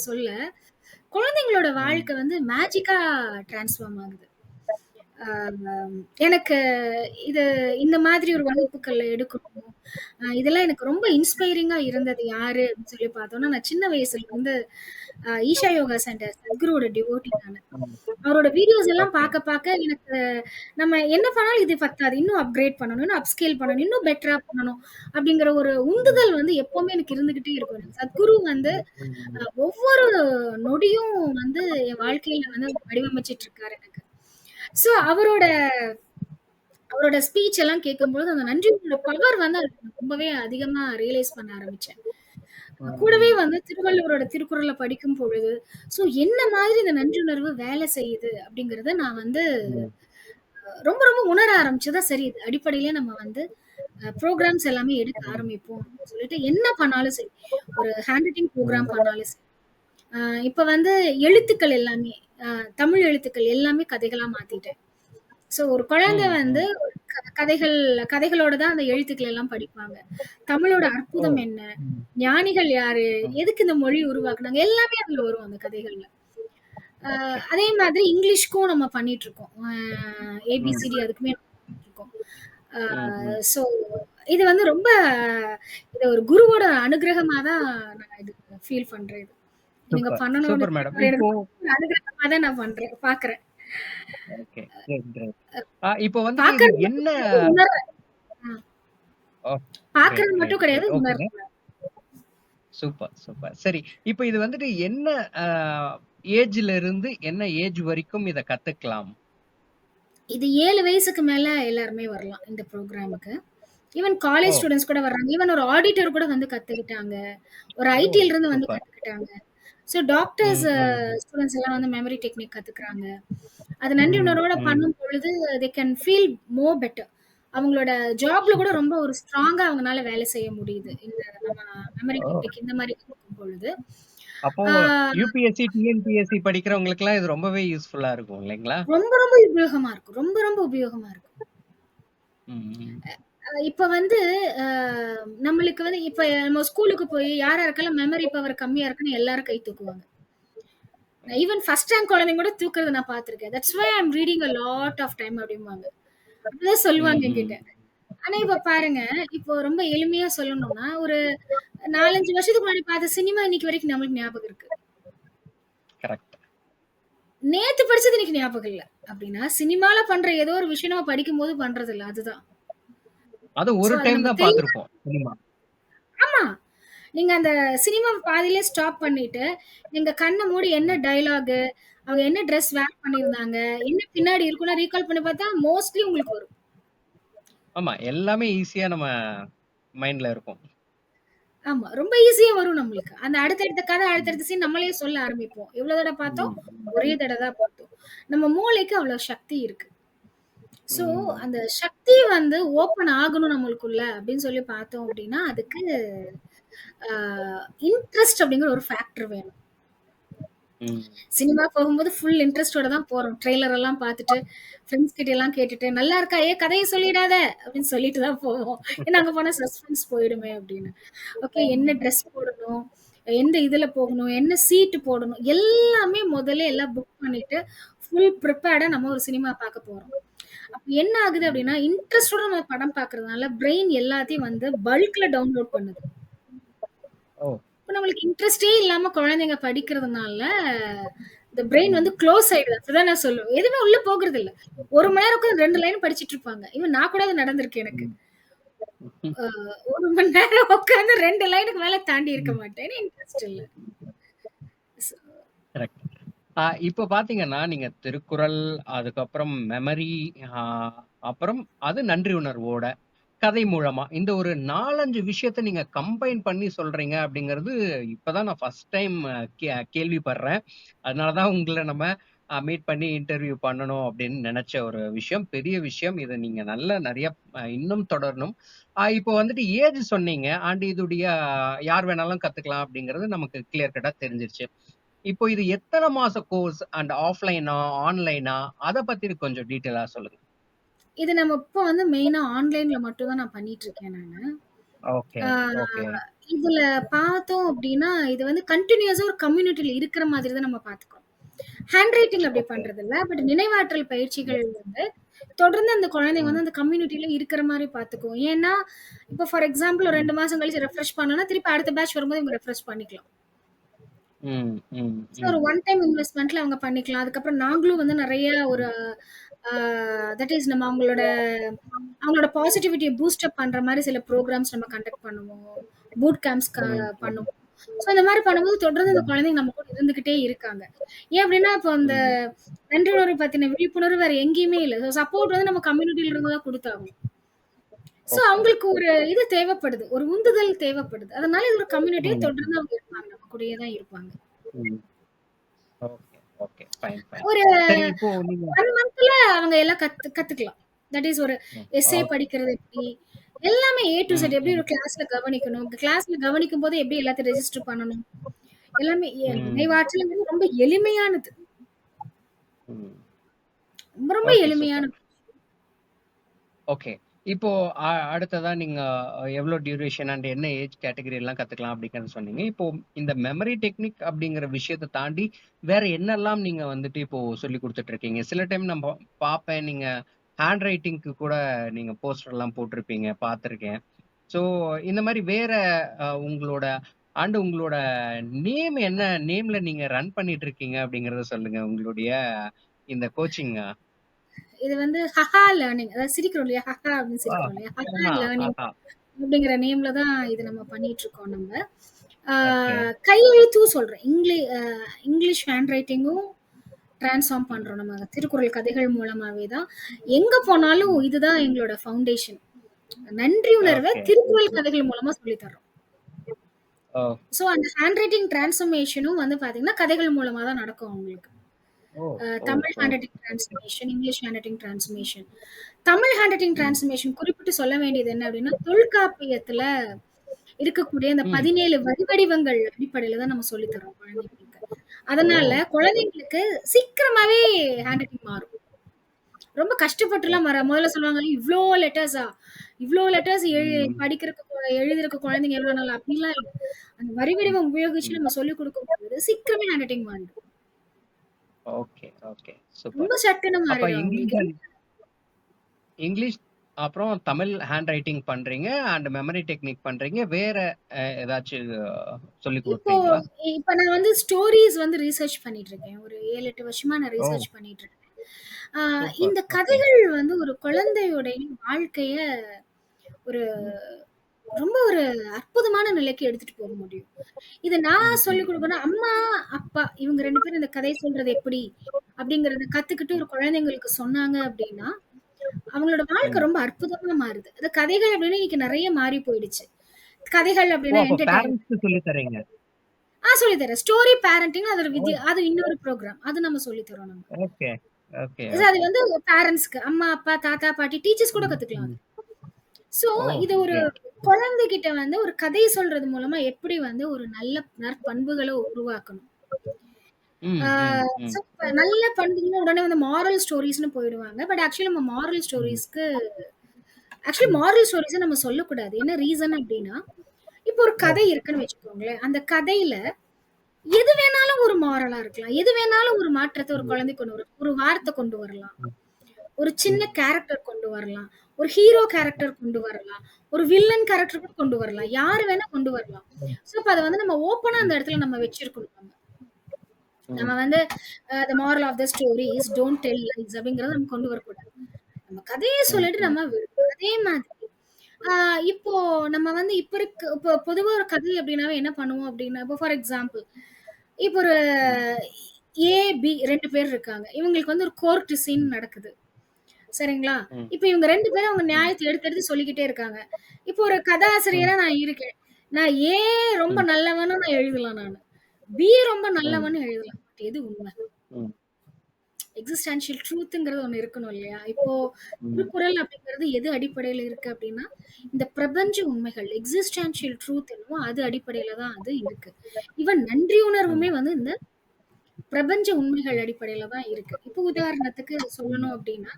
சொல்ல குழந்தைங்களோட ம். வாழ்க்கை வந்து மேஜிக்கா டிரான்ஸ்ஃபார்ம் ஆகுது. ஆ எனக்கு இது இந்த மாதிரி ஒரு வகுப்புகள்ல எடுக்கணும். இதெல்லாம் எனக்கு ரொம்ப இன்ஸ்பைரிங்கா இருந்தது யாரு அப்படின்னு சொல்லி பார்த்தோம்னா, நான் சின்ன வயசுல இருந்து ஈஷா யோகா சென்டர் சத்குருவோட டிவோட்டி நானு. ம். அவரோட வீடியோஸ் எல்லாம் ஓகே. பார்க்க எனக்கு நம்ம என்ன பண்ணாலும் இது பத்தாது. இன்னும் அப்கிரேட் பண்ணணும். இன்னும் அப்ஸ்கேல் பண்ணணும். இன்னும் பெட்டரா பண்ணணும். அப்படிங்கிற ஒரு ம். உந்துதல் வந்து எப்பவுமே எனக்கு இருந்துகிட்டே இருக்கும். எனக்கு சத்குரு வந்து ம். ஒவ்வொரு நொடியும் வந்து என் வாழ்க்கையில வந்து வடிவமைச்சிட்டு இருக்காரு எனக்கு. சோ அவரோட ஸ்பீச் எல்லாம் கேட்கும்போது, அந்த நன்றியோட பவர் வந்து அதுல ரொம்பவே அதிகமா ரியலைஸ் பண்ண ஆரம்பிச்சேன். கூடவே ம். வந்து திருவள்ளுவரோட திருக்குறள படிக்கும் பொழுது, என்ன மாதிரி இந்த நன்றியுணர்வு வேலை செய்யுது அப்படிங்கிறத நான் வந்து ம். ரொம்ப ரொம்ப உணர ஆரம்பிச்சதா சரி இது அடிப்படையிலே நம்ம வந்து புரோகிராம்ஸ் எல்லாமே எடுக்க ஆரம்பிப்போம் அப்படின்னு சொல்லிட்டு என்ன பண்ணாலும் சரி, ஒரு ஹேண்ட் ரைட்டிங் ம். புரோகிராம் பண்ணாலும் சரி, இப்ப வந்து எழுத்துக்கள் எல்லாமே, அ தமிழ் எழுத்துக்கள் எல்லாமே கதைகளா மாத்திட்டேன். சோ ஒரு குழந்தை ம். வந்து ம். ஒரு கதைகள் கதைகளோட தான் அந்த எழுத்துக்கள் எல்லாம் படிப்பாங்க. தமிழோட ஓ! அற்புதம் என்ன? ம். ஞானிகள் யாரு? ம். எதுக்கு இந்த மொழி உருவாக்குனாங்க? எல்லாமே அதுல வரும் அந்த கதைகள்ல. அ ஓகே. அதே மாதிரி இங்கிலீஷ்க்கும் நம்ம பண்ணிட்டுருக்கோம். ம். ஏபிசிடி அதுக்குமே பண்ணிட்டுருக்கோம். இருக்கும். ம், ம். ஸோ இது வந்து ரொம்ப இது ஒரு குருவோட அனுகிரகமா தான் நான் இது ஃபீல் பண்றேன் இது. நீங்க சூப்பர், பண்ணணும்னு சூப்பர் மேடம். ஒரு இப்போ எனக்கு ஒரு அனுகிரகமா தான் நான் பண்றேன், பார்க்குறேன். ஓகே. Great, great. இப்போ வந்துட்டு இது பார்க்கறது மட்டும் என்ன கிடையாது, உணர்றேன். அ ஓ கிரேட், பார்க்கறது மட்டும் கிரேட், கிடையாது, கிரேட். ஓகேங்க. உணர்றேன். Super, super. சரி. இப்ப இது வந்துட்டு என்ன அ ஏஜ்ல இருந்து என்ன ஏஜ் வரைக்கும் இத கத்துக்கலாம்? இது 7 வயசுக்கு மேல எல்லாருமே வரலாம் இந்த ப்ரோகிராமுக்கு. ஈவன் ஓ! காலேஜ் ஸ்டூடண்ட்ஸ் கூட வர்றாங்க. ஈவன் ஒரு ஆடிட்டர் கூட வந்து கத்துக்கிட்டாங்க. ஒரு ஓ! ஐடில இருந்து வந்து சூப்பர். கத்துக்கிட்டாங்க. ஸோ டாக்டர்ஸ் ம், ம், ம். ஸ்டூடண்ட்ஸ் எல்லாம் வந்து மெமரி டெக்னிக் கத்துக்குறாங்க. அது நன்றி ம், உணர்வோட ம். பண்ணும் பொழுது they can feel more better. அவங்களோட ஜாப்ல கூட சூப்பர். ரொம்ப ஒரு ஸ்ட்ராங்கா அவங்கனால வேலை செய்ய முடியுது. இந்த நம்ம மெமரி ஓ! டெக்னிக் இந்த மாரி கத்துக்கும் பொழுது. அப்போ ஆ யுபிஎஸ்சி, டிஎன்பிஎஸ்சி படிக்கிறவங்களுக்கெல்லாம் இது ரொம்பவே யூஸ்ஃபுல்லா இருக்கும் இல்லைங்களா? ரொம்ப ரொம்ப உபயோகமா இருக்கும். ரொம்ப ரொம்ப உபயோகமா இருக்கும். ம், ம். இப்ப வந்து அ நம்மளுக்கு வந்து இப்ப நம்ம ஸ்கூலுக்கு போய் யார் யாருக்கெல்லாம் மெமரி பவர் கம்மியா இருக்குன்னு எல்லாரும் கை தூக்குவாங்க. ம். ஈவன் ஃபர்ஸ்ட் ரேங்க் குழந்தைங்க கூட தூக்குறத நான் பார்த்துருக்கேன். That's why I am reading a lot of time அப்படிம்பாங்க. அப்படிதான் ம், சொல்லுவாங்க ம். என்கிட்ட. ஆனா இப்ப பாருங்க, இப்போ ரொம்ப எளிமையா சொல்லணும்னா, ஒரு 4, 5 வருஷத்துக்கு முன்னாடி பார்த்த சினிமா இன்னைக்கு வரைக்கும் நம்மளுக்கு ஞாபகம் இருக்கு. கரெக்ட். நேத்து படிச்சது இன்னைக்கு ஞாபகம் இல்ல. அப்படின்னா, சினிமால பண்ற ஏதோ ஒரு விஷயம் நம்ம படிக்கும்போது பண்றது இல்ல. அதுதான். அது சோ ஒரு அத டைம் நம்ம தான் தெளிவா பார்த்திருப்போம் சினிமா. ஆமா. நீங்க அந்த சினிமா பாதியிலே ஸ்டாப் பண்ணிட்டு, நீங்க கண்ண மூடி என்ன ம். டயலாகு, அவங்க என்ன ட்ரெஸ் வேர் பண்ணியிருந்தாங்க, என்ன பின்னாடி இருக்கும்லாம் ரீகால் பண்ணி பார்த்தா, மோஸ்ட்லி உங்களுக்கு வரும். ஆமா. எல்லாமே ஈஸியா நம்ம மைண்ட்ல இருக்கும். ஆமா. ரொம்ப ஈஸியா வரும் நம்மளுக்கு. அந்த அடுத்தடுத்த கதை, அடுத்தடுத்த சீன் நம்மளே சொல்ல ஆரம்பிப்போம். எவ்வளோ தடவ பார்த்தோம்? ம், ம். ஒரே தடவ தான் பார்த்தோம். நம்ம மூளைக்கு அவ்வளோ சக்தி இருக்கு. ஸோ, ம். அந்த சக்தி வந்து ஓப்பன் ஆகணும் நம்மளுக்குள்ள அப்படின்னு சொல்லி பார்த்தோம் அப்படின்னா, அதுக்கு ஆ இன்ட்ரெஸ்ட் அப்படிங்கிற ஒரு ஃபேக்டர் வேணும். ம். சினிமா போகும்போது ஃபுல் இன்ட்ரெஸ்ட்டோட தான் போறோம். ட்ரெய்லர் எல்லாம் பார்த்துட்டு, ஃப்ரெண்ட்ஸ் கிட்ட எல்லாம் கேட்டுட்டு, "நல்லா இருக்கா? கதைய சொல்லிடாத" அப்படின்னு சொல்லிட்டு தான் போவோம். ஏன்னா அங்க போனா சஸ்பென்ஸ் போயிடுமே அப்படின்னு. ஓகே என்ன ட்ரெஸ் போடணும்? எந்த இதுல போகணும்? என்ன சீட்டு போடணும்? எல்லாமே முதல்ல எல்லாம் புக் பண்ணிட்டு, ஃபுல் ப்ரிப்பேர்டா நம்ம ஒரு சினிமா பார்க்க போறோம். அப்ப என்ன ஆகுது அப்படின்னா, இன்ட்ரெஸ்ட்டோட நம்ம படம் பார்க்கறதுனால, பிரெயின் எல்லாத்தையும் வந்து பல்க்ல டவுன்லோட் பண்ணுது. ஓ! இப்ப நம்மளுக்கு இன்ட்ரெஸ்டே இல்லாம குழந்தைங்க படிக்கிறதுனால, இந்த பிரெயின் ம். வந்து குளோஸ் ஆயிடுது. அப்படிதான் நான் சொல்லுவேன். எதுவுமே உள்ள போகுறதில்ல. 1 மணி நேரம் உட்கார்ந்து 2 லைன் படிச்சுட்டு இருப்பாங்க. ஈவன் நான் கூட அது நடந்திருக்கு எனக்கு. ம். 1 மணி நேரம் உட்கார்ந்து 2 லைனுக்கு மேல தாண்டி இருக்க ம். மாட்டேன். ஏன்னா இன்ட்ரெஸ்ட் இல்ல. So correct. இப்ப பார்த்தீங்கன்னா, நீங்க திருக்குறள், அதுக்கப்புறம் மெமரி, ஆ அப்புறம் அது நன்றி உணர்வோட, கதை மூலமா இந்த ஒரு 4, 5 விஷயத்த நீங்க கம்பைன் பண்ணி சொல்றீங்க அப்படிங்கிறது, இப்ப தான் நான் ஃபர்ஸ்ட் டைம் கேள்விப்படுறேன். அதனால தான் உங்கள நம்ம மீட் பண்ணி இன்டர்வியூ பண்ணணும் அப்படின்னு நெனச்ச ஒரு விஷயம். பெரிய விஷயம். இத நீங்க நல்லா நெறைய இன்னும் தொடரணும். இப்போ வந்துட்டு ஏஜ் சொன்னீங்க. அண்ட் இதுடைய யார் வேணாலும் கத்துக்கலாம் அப்படிங்கிறது நமக்கு கிளியர் கட்டா தெரிஞ்சிருச்சு. இப்போ இது எத்தன மாச கோர்ஸ் அண்ட் ஆஃப்லைனா, ஆன்லைனா அத பத்தி கொஞ்சம் டீட்டெயிலா சொல்லுங்க. இது நம்ம இப்போ வந்து மெயினா ஆன்லைன்ல மட்டும் தான் நான் பண்ணிட்டு இருக்கேன் நானு. ஓகே, ஆ ஓகே. இதுல பார்த்தோம் அப்டின்னா, இது வந்து கன்டினியூஸா ஒரு கம்யூனிட்டில இருக்கிற மாதிரி தான் நம்ம பார்த்துக்கிறோம். ஹேண்ட் ரைட்டிங் அப்படி ஓகே. பண்றதில்ல. பட் நினைவாற்றல் பயிற்சிகள் வந்து தொடர்ந்து அந்த குழந்தைங்க ம். வந்து அந்த கம்யூனிட்டில இருக்கிற மாரி பார்த்துக்குவோம். ஏன்னா, இப்போ ஃபார் எக்ஸாம்பிள் ஒரு ம். 2 மாசம் கழிச்சு ரெஃப்ரெஷ் பண்ணோம்னா, திருப்பி அடுத்த பேட்ச் வரும்போது இவங்க ரெஃப்ரெஷ் பண்ணிக்கலாம். ம். ம். ஸோ ஒரு ம். ஒன் டைம் இன்வெஸ்ட்மென்ட்ல அவங்க பண்ணிக்கலாம். அதுக்கப்புறம் நாங்களும் வந்து நெறைய ஒரு ம். ஆ தட் இஸ் நம்ம அவங்களோட பாசிட்டிவிட்டிய பூஸ்ட் அப் பண்ற மாரி சில புரோகிராம்ஸ் நம்ம கண்டக்ட் பண்ணுவோம். பூட் கேம்ப்ஸ் ம். ம். பண்ணுவோம். ஸோ இந்த மாரி பண்ணும்போது தொடர்ந்து இந்த ம். குழந்தைங்க நம்ம கூட இருந்துகிட்டே இருக்காங்க. ஏன் அப்டின்னா, இப்போ அந்த ம். நன்றி உணர்வு பத்தின விழிப்புணர்வு வேற எங்கேயுமே இல்ல. ஸோ சப்போர்ட் வந்து நம்ம கம்யூனிட்டில இருந்து தான் குடுத்தாகணும். So okay. அவங்களுக்கு ஒரு இது தேவைப்படுது. ஒரு உந்துதல் தேவைப்படுது. அதனால இது ஒரு கம்யூனிட்டியா ம். தொடர்ந்து அவங்க இருப்பாங்க. நம்ம கூடயே தான் இருப்பாங்க. ம். Okay, okay. Fine, fine. ஒரு சரி இப்போ நீங்க 1 மந்த்ல அவங்க எல்லாம் கத்துக்கலாம். தட் இஸ் ஒரு ம். Essay okay. படிக்கிறது எப்படி? எல்லாமே ஏ டூ ம். இசட் எப்படி ம். ஒரு கிளாஸ்ல கவனிக்கணும்? கிளாஸ்ல கவனிக்கும்போது எப்படி எல்லாத்தையும் ரெஜிஸ்டர் பண்ணணும்? எல்லாமே ம். நினைவாற்றல்ங்கிறது ரொம்ப எளிமையானது. ம். ரொம்ப ரொம்ப ஓகே, சூப்பர். எளிமையானது. ஓகே. இப்போ அடுத்ததா நீங்க எவ்ளோ டியூரேஷன் அண்ட் என்ன ஏஜ் கேட்டகரி எல்லாம் கத்துக்கலாம் அப்படிங்கிறத சொன்னீங்க. இப்போ இந்த மெமரி டெக்னிக் அப்படிங்கிற விஷயத்த தாண்டி வேற என்னல்லாம் நீங்க வந்துட்டு இப்போ சொல்லிக் குடுத்துட்டு இருக்கீங்க? சில டைம் நம்ப பார்ப்பேன் நீங்க ஹேண்ட் ரைட்டிங்க்கு கூட நீங்க போஸ்டர்லாம் போட்டிருப்பீங்க, பார்த்துருக்கேன். ஸோ இந்த மாரி வேற உங்களோட உங்களோட நேம் என்ன நேம்ல நீங்க ரன் பண்ணிட்டு இருக்கீங்க அப்படிங்கிறத சொல்லுங்க. உங்களுடைய இந்த கோச்சிங். இது வந்து ஹஹா லேர்னிங். அதாவது சிரிக்கிறோம் இல்லையா? ஹஹா அப்படின்னு ஆ. சிரிக்கிறோம் இல்லையா? ஹஹா ஆஹா, லேர்னிங் ஆஹா. அப்படிங்கிற நேம்ல தான் இது நம்ம பண்ணிட்டு இருக்கோம் நம்ம. ஆ, ஓகே. கையெழுத்தும் சொல்றேன். இங்கிலீஷ் ஹேண்ட் ரைட்டிங்கும் டிரான்ஸ்ஃபார்ம் பண்றோம் நம்ம திருக்குறள் கதைகள் மூலமாவே தான். எங்க போனாலும் ம். இதுதான் எங்களோட ஃபவுண்டேஷன். நன்றி உணர்வை ஓகே. திருக்குறள் கதைகள் மூலமா சொல்லி தர்றோம். ஓ! ஸோ அந்த ஹேண்ட் ரைட்டிங் டிரான்ஸ்ஃபர்மேஷனும் வந்து பாத்தீங்கன்னா கதைகள் மூலமா தான் நடக்கும் அவங்களுக்கு. ஓ! ஓ! தமிழ் ஓ! Handwriting transformation, English handwriting transformation. Tamil handwriting ம். டிரான்ஸ்ஃபர்மேஷன் குறிப்பிட்டு சொல்ல வேண்டியது என்ன அப்படின்னா, தொல்காப்பியத்துல இருக்கக்கூடிய அந்த ம். 17 வரி வடிவங்கள் அடிப்படையில தான் நம்ம சொல்லி தர்றோம் குழந்தைங்களுக்கு. ஓ! அதனால குழந்தைங்களுக்கு சீக்கிரமாவே ஹேண்ட் ரைட்டிங் மாறும். ரொம்ப கஷ்டப்பட்டுலாம் முதல்ல சொல்லுவாங்க, "இவ்ளோ லெட்டர்ஸா? இவ்ளோ லெட்டர்ஸ் ம். படிக்கிறதுக்கு எழுதுறதுக்கு குழந்தைங்க எவ்வளோ நாள்?" அப்படிலாம் இல்ல. அந்த வரி ம். வடிவம் உபயோகிச்சு ம். நம்ம சொல்லிக் குடுக்கும்போது சீக்கிரமே ஹேண்ட் ரைட்டிங் மாறிடும். Okay, okay. சூப்பர். ரொம்ப சட்டுன்னு அப்ப மாறிடும் இங்கிலீஷ் அவங்களுக்கு. இங்கிலீஷ் அப்புறம் தமிழ் ஹேண்ட் ரைட்டிங் பண்றீங்க அண்ட் மெமரி டெக்னிக் பண்றீங்க. வேற ஏதாச்சும் சொல்லிக் இப்போ குடுப்பீங்களா? இப்ப நான் வந்து ஸ்டோரீஸ் வந்து ரிசர்ச் பண்ணிட்டு இருக்கேன். ஒரு 7, 8 வருஷமா நான் ஓ! ரிசர்ச் பண்ணிட்டு இருக்கேன். ஆ சூப்பர். இந்த ஓகே. கதைகள் வந்து ஒரு குழந்தையுடைய வாழ்க்கைய ஒரு ம். ரொம்ப ஒரு அற்புதமான நிலைக்கு எடுத்துட்டு போக முடியும். இத நான் ம். சொல்லிக் ம். ம். குடுக்கணும். அம்மா, அப்பா இவங்க 2 பேரும் இந்த கதை சொல்றது எப்படி? அப்படிங்கிறத கத்துக்கிட்டு ம். ஒரு குழந்தைங்களுக்கு சொன்னாங்க அப்படின்னா, அவங்களோட வாழ்க்கை ம். ரொம்ப அற்புதமா மாறுது. அது கதைகள் அப்படின்னு இன்னைக்கு நெறைய மாறி போயிடுச்சு. கதைகள் ஓ! அப்படின்னா அப்ப என்டர்டெயின்மென்ட். பேரண்ட்ஸ்க்கு சொல்லி தர்றீங்க. சொல்லி தரேன். ஸ்டோரி பேரண்டிங் அது ஒரு ஓ! அது இன்னொரு ப்ரோகிராம். அது நம்ம சொல்லி தரோம் நம்ம. ஓகே. ஓகே, அது ஓகே. வந்து பேரண்ட்ஸ்க்கு அம்மா, அப்பா, தாத்தா, பாட்டி, டீச்சர்ஸ் கூட ம். கத்துக்கலாம் அது. ம். சோ, ஓ! இது ஒரு கிரேட். குழந்தைகிட்ட வந்து ஒரு கதை சொல்றது மூலமா எப்படி வந்து ஒரு நல்ல நற்பண்புகள உருவாக்கணும். ம். ஆ ம். ம். சோ நல்ல பண்புகள்னா உடனே வந்து மாரல் ஸ்டோரீஸ்ன்னு போயிடுவாங்க. பட் ஆக்சுவலி நம்ம ம். ம். மாரல் ஸ்டோரீஸ நம்ம சொல்லக்கூடாது. என்ன ரீசன் அப்டின்னா, இப்போ ஒரு ஓ! கதை இருக்குன்னு வச்சுக்கோங்களேன். அந்த கதையில எது வேணாலும் ஒரு மாரலா இருக்கலாம். எது வேணாலும் ஒரு மாற்றத்த ஒரு ம். குழந்தை கொண்டு வரும். ஒரு வார்த்தை கொண்டு வரலாம். ம். ஒரு சின்ன ம். கேரக்டர் கொண்டு வரலாம். ஒரு ஹீரோ கேரக்டர் கொண்டு வரலாம். ஒரு வில்லன் கேரக்டர் கூட கொண்டு வரலாம். யாரு வேணா கொண்டு வரலாம். ம். சோ, அப்ப அத வந்து நம்ம ஓப்பனா ம். அந்த இடத்துல நம்ம வச்சிருக்கணும் நம்ம. நம்ம ம். வந்து the moral of the story is don't tell lies அப்படிங்கிறத நம்ம கொண்டு வரக்கூடாது. நம்ம கதைய ம். சொல்லிட்டு ம். நம்ம விடணும். அதே மாதிரி ஆ இப்போ நம்ம வந்து இப்போ பொதுவா ஒரு கதை அப்படின்னாவே என்ன பண்ணுவோம் அப்படின்னா, இப்போ ஃபார் எக்ஸாம்பிள் இப்போ ஒரு ம். ஏ, பி 2 பேர் இருக்காங்க. இவங்களுக்கு வந்து ஒரு கோர்ட் சீன் ம். நடக்குது. சரிங்களா? ம். இப்ப இவங்க 2 பேரும் அவங்க ம். நியாயத்த எடுத்து எடுத்து சொல்லிக்கிட்டே இருக்காங்க. இப்போ ஒரு ம். கதாசிரியரா நான் இருக்கேன். நான் ஏ ரொம்ப ம். நல்லவன்னு நான் எழுதலாம் நானு. பி ரொம்ப ம். நல்லவன்னு எழுதலாம். பட் எது உண்ம? ம். எக்ஸிஸ்டென்ஷியல் ட்ரூத்ங்கிறது ஒண்ணு இருக்கணும் இல்லையா? இப்போ ம். திருக்குறள் அப்படிங்கிறது எது அடிப்படையில இருக்கு அப்படின்னா, இந்த பிரபஞ்ச உண்மைகள் எக்ஸிஸ்டென்ஷியல் ட்ரூத் என்னவோ அது அடிப்படையில தான் அது இருக்கு. ஈவன் நன்றி ம். உணர்வுமே வந்து இந்த பிரபஞ்ச உண்மைகள் அடிப்படையில தான் இருக்கு. இப்போ உதாரணத்துக்கு ம். சொல்லணும் அப்படின்னா,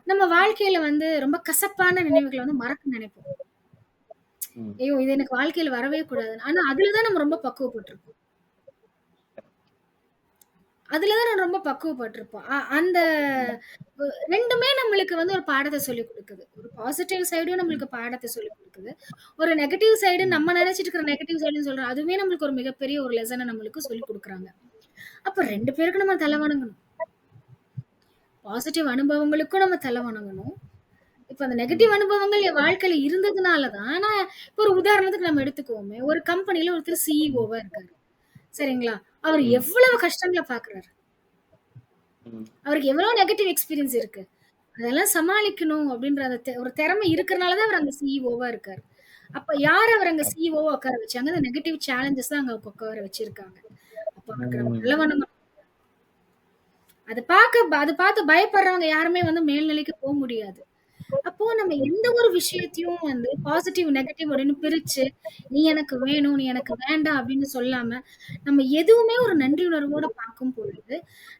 நம்ம வாழ்க்கையில வந்து ரொம்ப கசப்பான நினைவுகள வந்து மறக்க நினைப்போம். ம். ஐயோ! இது எனக்கு வாழ்க்கையில வரவே கூடாதுன்னு. ஆனா அதுல தான் நம்ம ரொம்ப பக்குவப்பட்டுருப்போம். அதுல தான் நான் ரொம்ப பக்குவப்பட்டுருப்போம். அந்த ம். 2மே நம்மளுக்கு வந்து ஒரு பாடத்த சொல்லிக் குடுக்குது. ஒரு பாசிட்டிவ் சைடும் ம். நம்மளுக்கு பாடத்த சொல்லிக் குடுக்குது. ஒரு நெகட்டிவ் சைடு ம். நம்ம நெனச்சிட்டு இருக்கிற நெகட்டிவ் சைடுன்னு சொல்றோம். அதுவுமே நம்மளுக்கு ஒரு மிகப்பெரிய ஒரு லெசன நம்மளுக்கு சொல்லிக் குடுக்குறாங்க. அப்ப 2 பேருக்கு நம்ம தல வணங்கணும். பாசிட்டிவ் அனுபவங்களுக்கும் நம்ம தல வணங்கணும். இப்ப அந்த ம். நெகட்டிவ் அனுபவங்கள் என் வாழ்க்கையில இருந்ததுனால தான், நான் இப்ப ஒரு உதாரணத்துக்கு நம்ம எடுத்துக்குவோமே, ஒரு கம்பெனில ஒருத்தர் ம். சிஇஓவா இருக்காரு. சரிங்களா? அவர் ம். எவ்வளவு கஷ்டங்கள பார்க்குறாரு. ம். அவருக்கு எவ்வளோ நெகட்டிவ் எக்ஸ்பீரியன்ஸ் இருக்கு. அதெல்லாம் சமாளிக்கணும் அப்படின்ற அந்த ஒரு திறமை இருக்கிறனால தான் அவர் அங்க சிஇஓவா இருக்காரு. அப்ப யார் அவர் அங்க சிஇஓவா உட்கார வச்சாங்க? அந்த நெகட்டிவ் சேலஞ்சஸ் தான் அங்க உட்கார வச்சிருக்காங்க. அப்ப அவருக்கு நம்ம ம். தல வணங்கணும். அத பார்த்து பயப்படுறவங்க யாருமே வந்து மேல்நிலைக்கு முடியாது. அப்போ நம்ம எந்த ம். ஒரு விஷயத்தையும் வந்து பாசிட்டிவ், நெகட்டிவ் அப்படின்னு பிரிச்சு, "நீ எனக்கு வேணும், நீ எனக்கு வேண்டாம்" அப்படின்னு சொல்லாம, நம்ம எதுவுமே ஒரு நன்றி உணர்வோட பார்க்கும் பொழுது,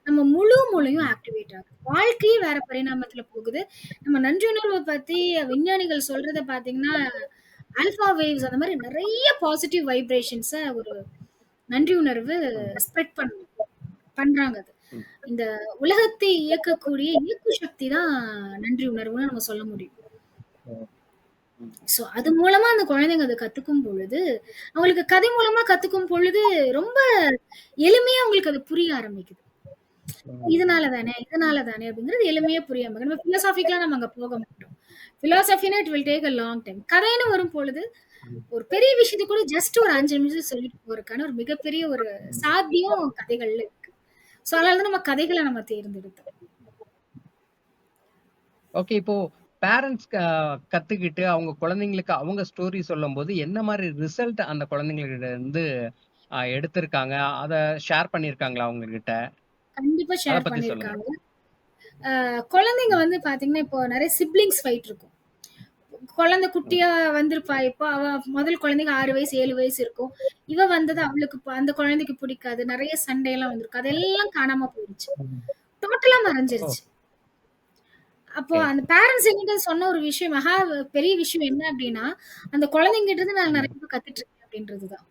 நம்ம முழு மூளையும் ம். ஆக்டிவேட் ஆகுது. வாழ்க்கையே வேற பரிணாமத்துல போகுது. நம்ம நன்றி உணர்வ பத்தி விஞ்ஞானிகள் சொல்றத பார்த்தீங்கன்னா, ஆல்ஃபா வேவ்ஸ் அந்த மாரி நெறைய பாசிட்டிவ் வைப்ரேஷன்ஸ ஒரு நன்றி உணர்வு ம். ஸ்ப்ரெட் பண்றாங்க அது. ம். இந்த உலகத்தை இயக்கக்கூடிய இயக்கு சக்தி தான் நன்றி உணர்வுன்னு நம்ம சொல்ல முடியும். ஓ! ம். சோ அது மூலமா அந்த குழந்தைங்க அத கத்துக்கும் பொழுது, அவங்களுக்கு கதை மூலமா கத்துக்கும் பொழுது, ரொம்ப எளிமையா அவங்களுக்கு அது புரிய ஆரம்பிக்குது. இதனால ம். தானே, இதனால தானே அப்படிங்கிறது எளிமையா புரிய ஆரம்பிக்கும். நம்ம பிலோசாபிக்கலா நம்ம அங்க போக மாட்டோம். பிலோசஃபின்னா it will take a long time. கதைன்னு வரும்பொழுது, ம். ஒரு பெரிய விஷயத்த கூட ஜஸ்ட் ஒரு 5 நிமிஷம் சொல்லிட்டு போறதுக்கான ஒரு மிகப்பெரிய ஒரு ம். சாத்தியம் கதைகள்ல இருக்கு. சோ அதனால தான் நம்ம கதைகள நம்ம தேர்ந்தெடுத்தோம். ஓகே. இப்போ பேரண்ட்ஸ் கத்துக்கிட்டு அவங்க குழந்தைங்களுக்கு அவங்க ஸ்டோரி சொல்லும்போது, என்ன மாரி ரிசல்ட் அந்த குழந்தைங்ககிட்ட இருந்து எடுத்திருக்காங்க? அத ஷேர் பண்ணியிருக்காங்களா உங்ககிட்ட? கண்டிப்பா அத ஷேர் பத்தி சொல்லுங்க. பண்ணியிருக்காங்க. குழந்தைங்க ம். வந்து பாத்தீங்கன்னா, இப்போ நெறைய சிப்லிங்ஸ் ஃபைட் இருக்கும். குழந்தை ம். குட்டியா வந்திருப்பா. இப்போ அவ முதல் குழந்தைக்கு 6 வயசு, 7 வயசு இருக்கும். இவ வந்தது அவளுக்கு அந்த குழந்தைக்கு பிடிக்காது. நெறைய சண்டைலாம் வந்திருக்கு. அதெல்லாம் காணாம போயிருச்சு. ம். டோட்டலா ஓ! மறைஞ்சிருச்சு. அப்போ ஓகே. அந்த பேரண்ட்ஸ் என்கிட்ட சொன்ன ஒரு விஷயம் பெரிய விஷயம் என்ன அப்டின்னா, அந்த குழந்தைங்கிட்ட இருந்து நான் ம். நெறைய கத்துட்டு இருக்கேன் அப்டின்றது தான்.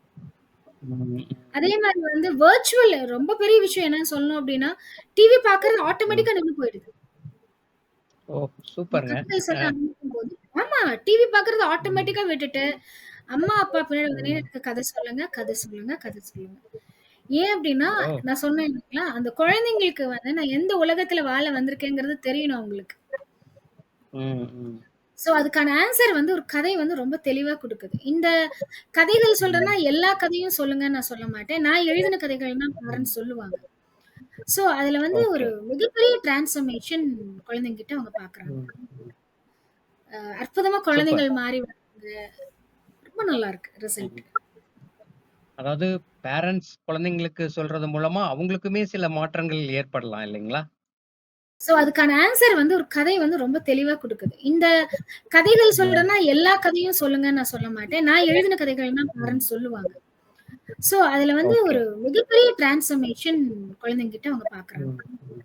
ம். அதே மாரி வந்து வர்ச்சுவல் ரொம்ப பெரிய விஷயம் என்னன்னு சொல்லணும் அப்டின்னா, டிவி பார்க்கறது ம். ஆட்டோமேட்டிக்கா நின்னு போயிடுது. ஓ! இந்த சூப்பர்ங்க. கதை அ. சொல்ல ஆரம்பிக்கும்போது ஆமா. டிவி பார்க்கறது ம். ஆட்டோமேட்டிக்கா விட்டுட்டு, அம்மா, அப்பா பின்னாடி வந்து ம். எனக்கு கதை சொல்லுங்க, கதை சொல்லுங்க, கதை சொல்லுங்க. ஏன் அப்டின்னா, ஓ! நான் சொன்னேன் இல்லைங்களா, அந்த குழந்தைங்களுக்கு வந்து நான் எந்த உலகத்துல வாழ வந்திருக்கேங்கிறது தெரியணும் அவங்களுக்கு. ம். ம். சோ அதுக்கான ஆன்சர் வந்து ஒரு கதை வந்து ரொம்ப தெளிவா குடுக்குது. இந்த கதைகள் சொல்றேன்னா, ம். எல்லா கதையும் சொல்லுங்கன்னு நான் சொல்ல மாட்டேன். நான் எழுதின கதைகள் தான் ம். பேரண்ட்ஸ் சொல்லுவாங்க. சோ அதுல வந்து ஓகே. ஒரு மிகப்பெரிய டிரான்ஸ்ஃபர்மேஷன் குழந்தைங்கிட்ட அவங்க பார்க்குறாங்க. ம். அற்புதமா சூப்பர். குழந்தைகள் மாறி வராங்க. ரொம்ப நல்லா இருக்கு ரிசல்ட். ம். அதாவது பேரண்ட்ஸ் குழந்தைங்களுக்கு சொல்றது மூலமா அவங்களுக்குமே சில மாற்றங்கள் ஏற்படலாம் இல்லைங்களா? சோ அதுக்கான ஆன்சர் வந்து ஒரு கதை வந்து ரொம்ப தெளிவா குடுக்குது. இந்த கதைகள் ம். சொல்றேன்னா, எல்லா கதையும் சொல்லுங்கன்னு நான் சொல்ல மாட்டேன். நான் எழுதின கதைகள் தான் ம். பேரண்ட்ஸ் சொல்லுவாங்க. சோ அதுல வந்து ஓகே. ஒரு மிகப்பெரிய டிரான்ஸ்ஃபர்மேஷன் குழந்தைங்கிட்ட அவங்க பார்க்குறாங்க. ம். ம்.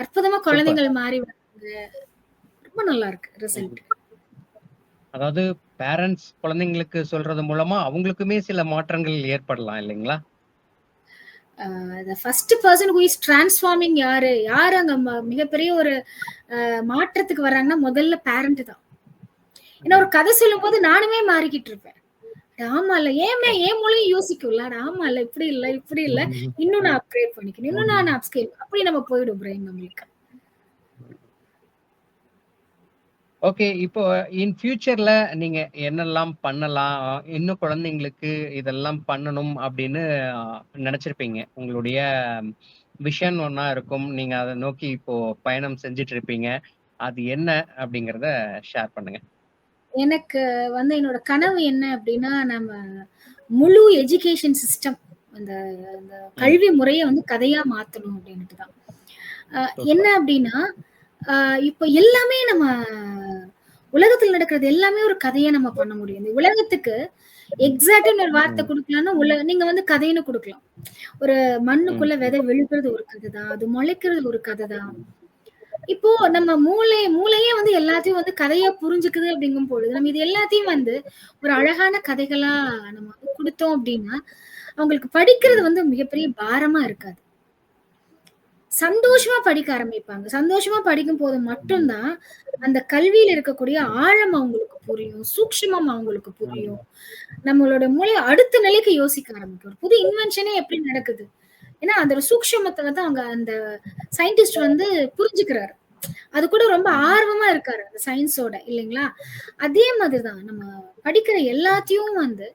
அற்புதமா சூப்பர். குழந்தைகள் மாறி வராங்க. ரொம்ப நல்லா இருக்கு ம். ரிசல்ட். அதாவது பேரண்ட்ஸ் குழந்தைங்களுக்கு சொல்றது மூலமா அவங்களுக்குமே சில மாற்றங்கள் ஏற்படலாம் இல்லைங்களா? The first person who is transforming யாரு? யாரு அங்க மிகப்பெரிய ஒரு மாற்றத்துக்கு வர்றாங்கன்னா, முதல்ல பேரண்ட் தான். ஏன்னா ஒரு ம். கதை சொல்லும்போது நானுமே மாறிக்கிட்டு இருப்பேன். ஆமால்ல. ஓகே. என் மூளையும் யோசிக்கும்ல. ஆமால்ல. இப்படி இல்ல, இப்படி இல்ல. ம். இன்னும் நான் அப்கிரேட் பண்ணிக்கணும். இன்னும் ம். நான் அப்ஸ்கேல் அப்படி நம்ம போயிடும் பிரெயின் நம்மளுக்கு. ஓகே. இப்போ இன் ஃபியூச்சர்ல நீங்க என்னெல்லாம் பண்ணலாம்? இன்னும் குழந்தைங்களுக்கு இதெல்லாம் பண்ணணும் அப்படின்னு நெனச்சிருப்பீங்க. உங்களுடைய விஷன் ஒண்ணா இருக்கும். நீங்க அத நோக்கி இப்போ பயணம் செஞ்சுட்டு இருப்பீங்க. அது என்ன அப்படிங்கிறத ஷேர் பண்ணுங்க. எனக்கு வந்து என்னோட கனவு என்ன அப்படின்னா, நம்ம முழு எஜுகேஷன் சிஸ்டம் அந்த அந்த ம். கல்வி முறைய வந்து கதையா மாத்தணும் அப்படின்ட்டு தான். அ என்ன சூப்பர். அப்படின்னா, அ இப்ப எல்லாமே நம்ம உலகத்துல நடக்கிறது எல்லாமே ஒரு கதையா நம்ம பண்ண முடியும். இந்த உலகத்துக்கு எக்ஸாக்ட்ன்னு ஒரு வார்த்தை ம். குடுக்கலாம்னா, நீங்க வந்து கதைன்னு குடுக்கலாம். ஒரு ம். மண்ணுக்குள்ள ம். விதை விழுகிறது ஒரு கதை தான். அது முளைக்கிறது ஒரு கதை தான். இப்போ நம்ம மூளையே வந்து எல்லாத்தையும் வந்து கதையா புரிஞ்சுக்குது அப்படிங்கும் பொழுது, நம்ம இது எல்லாத்தையும் வந்து ஒரு அழகான கதைகளா நம்ம வந்து குடுத்தோம் அப்படின்னா, அவங்களுக்கு படிக்கிறது ம். வந்து மிகப்பெரிய பாரமா இருக்காது. சந்தோஷமா படிக்க ஆரம்பிப்பாங்க. சந்தோஷமா படிக்கும்போது மட்டும் ம். தான், அந்த கல்வியில இருக்கக்கூடிய ஆழம் அவங்களுக்கு புரியும். சூக்ஷ்மம் அவங்களுக்கு புரியும். ம். நம்மளோட மூளை அடுத்த நிலைக்கு யோசிக்க ஆரம்பிக்கும். ஒரு புது இன்வென்ஷனே எப்படி நடக்குது? ஏன்னா, அந்த ஒரு சூக்ஷ்மத்த வந்து அவங்க அந்த சயின்டிஸ்ட் வந்து புரிஞ்சுக்கிறாரு. அது கூட ரொம்ப ம். ஆர்வமா இருக்காரு. அந்த சயின்ஸோட இல்லைங்களா? அதே மாதிரி தான் நம்ம படிக்கிற எல்லாத்தையும் வந்து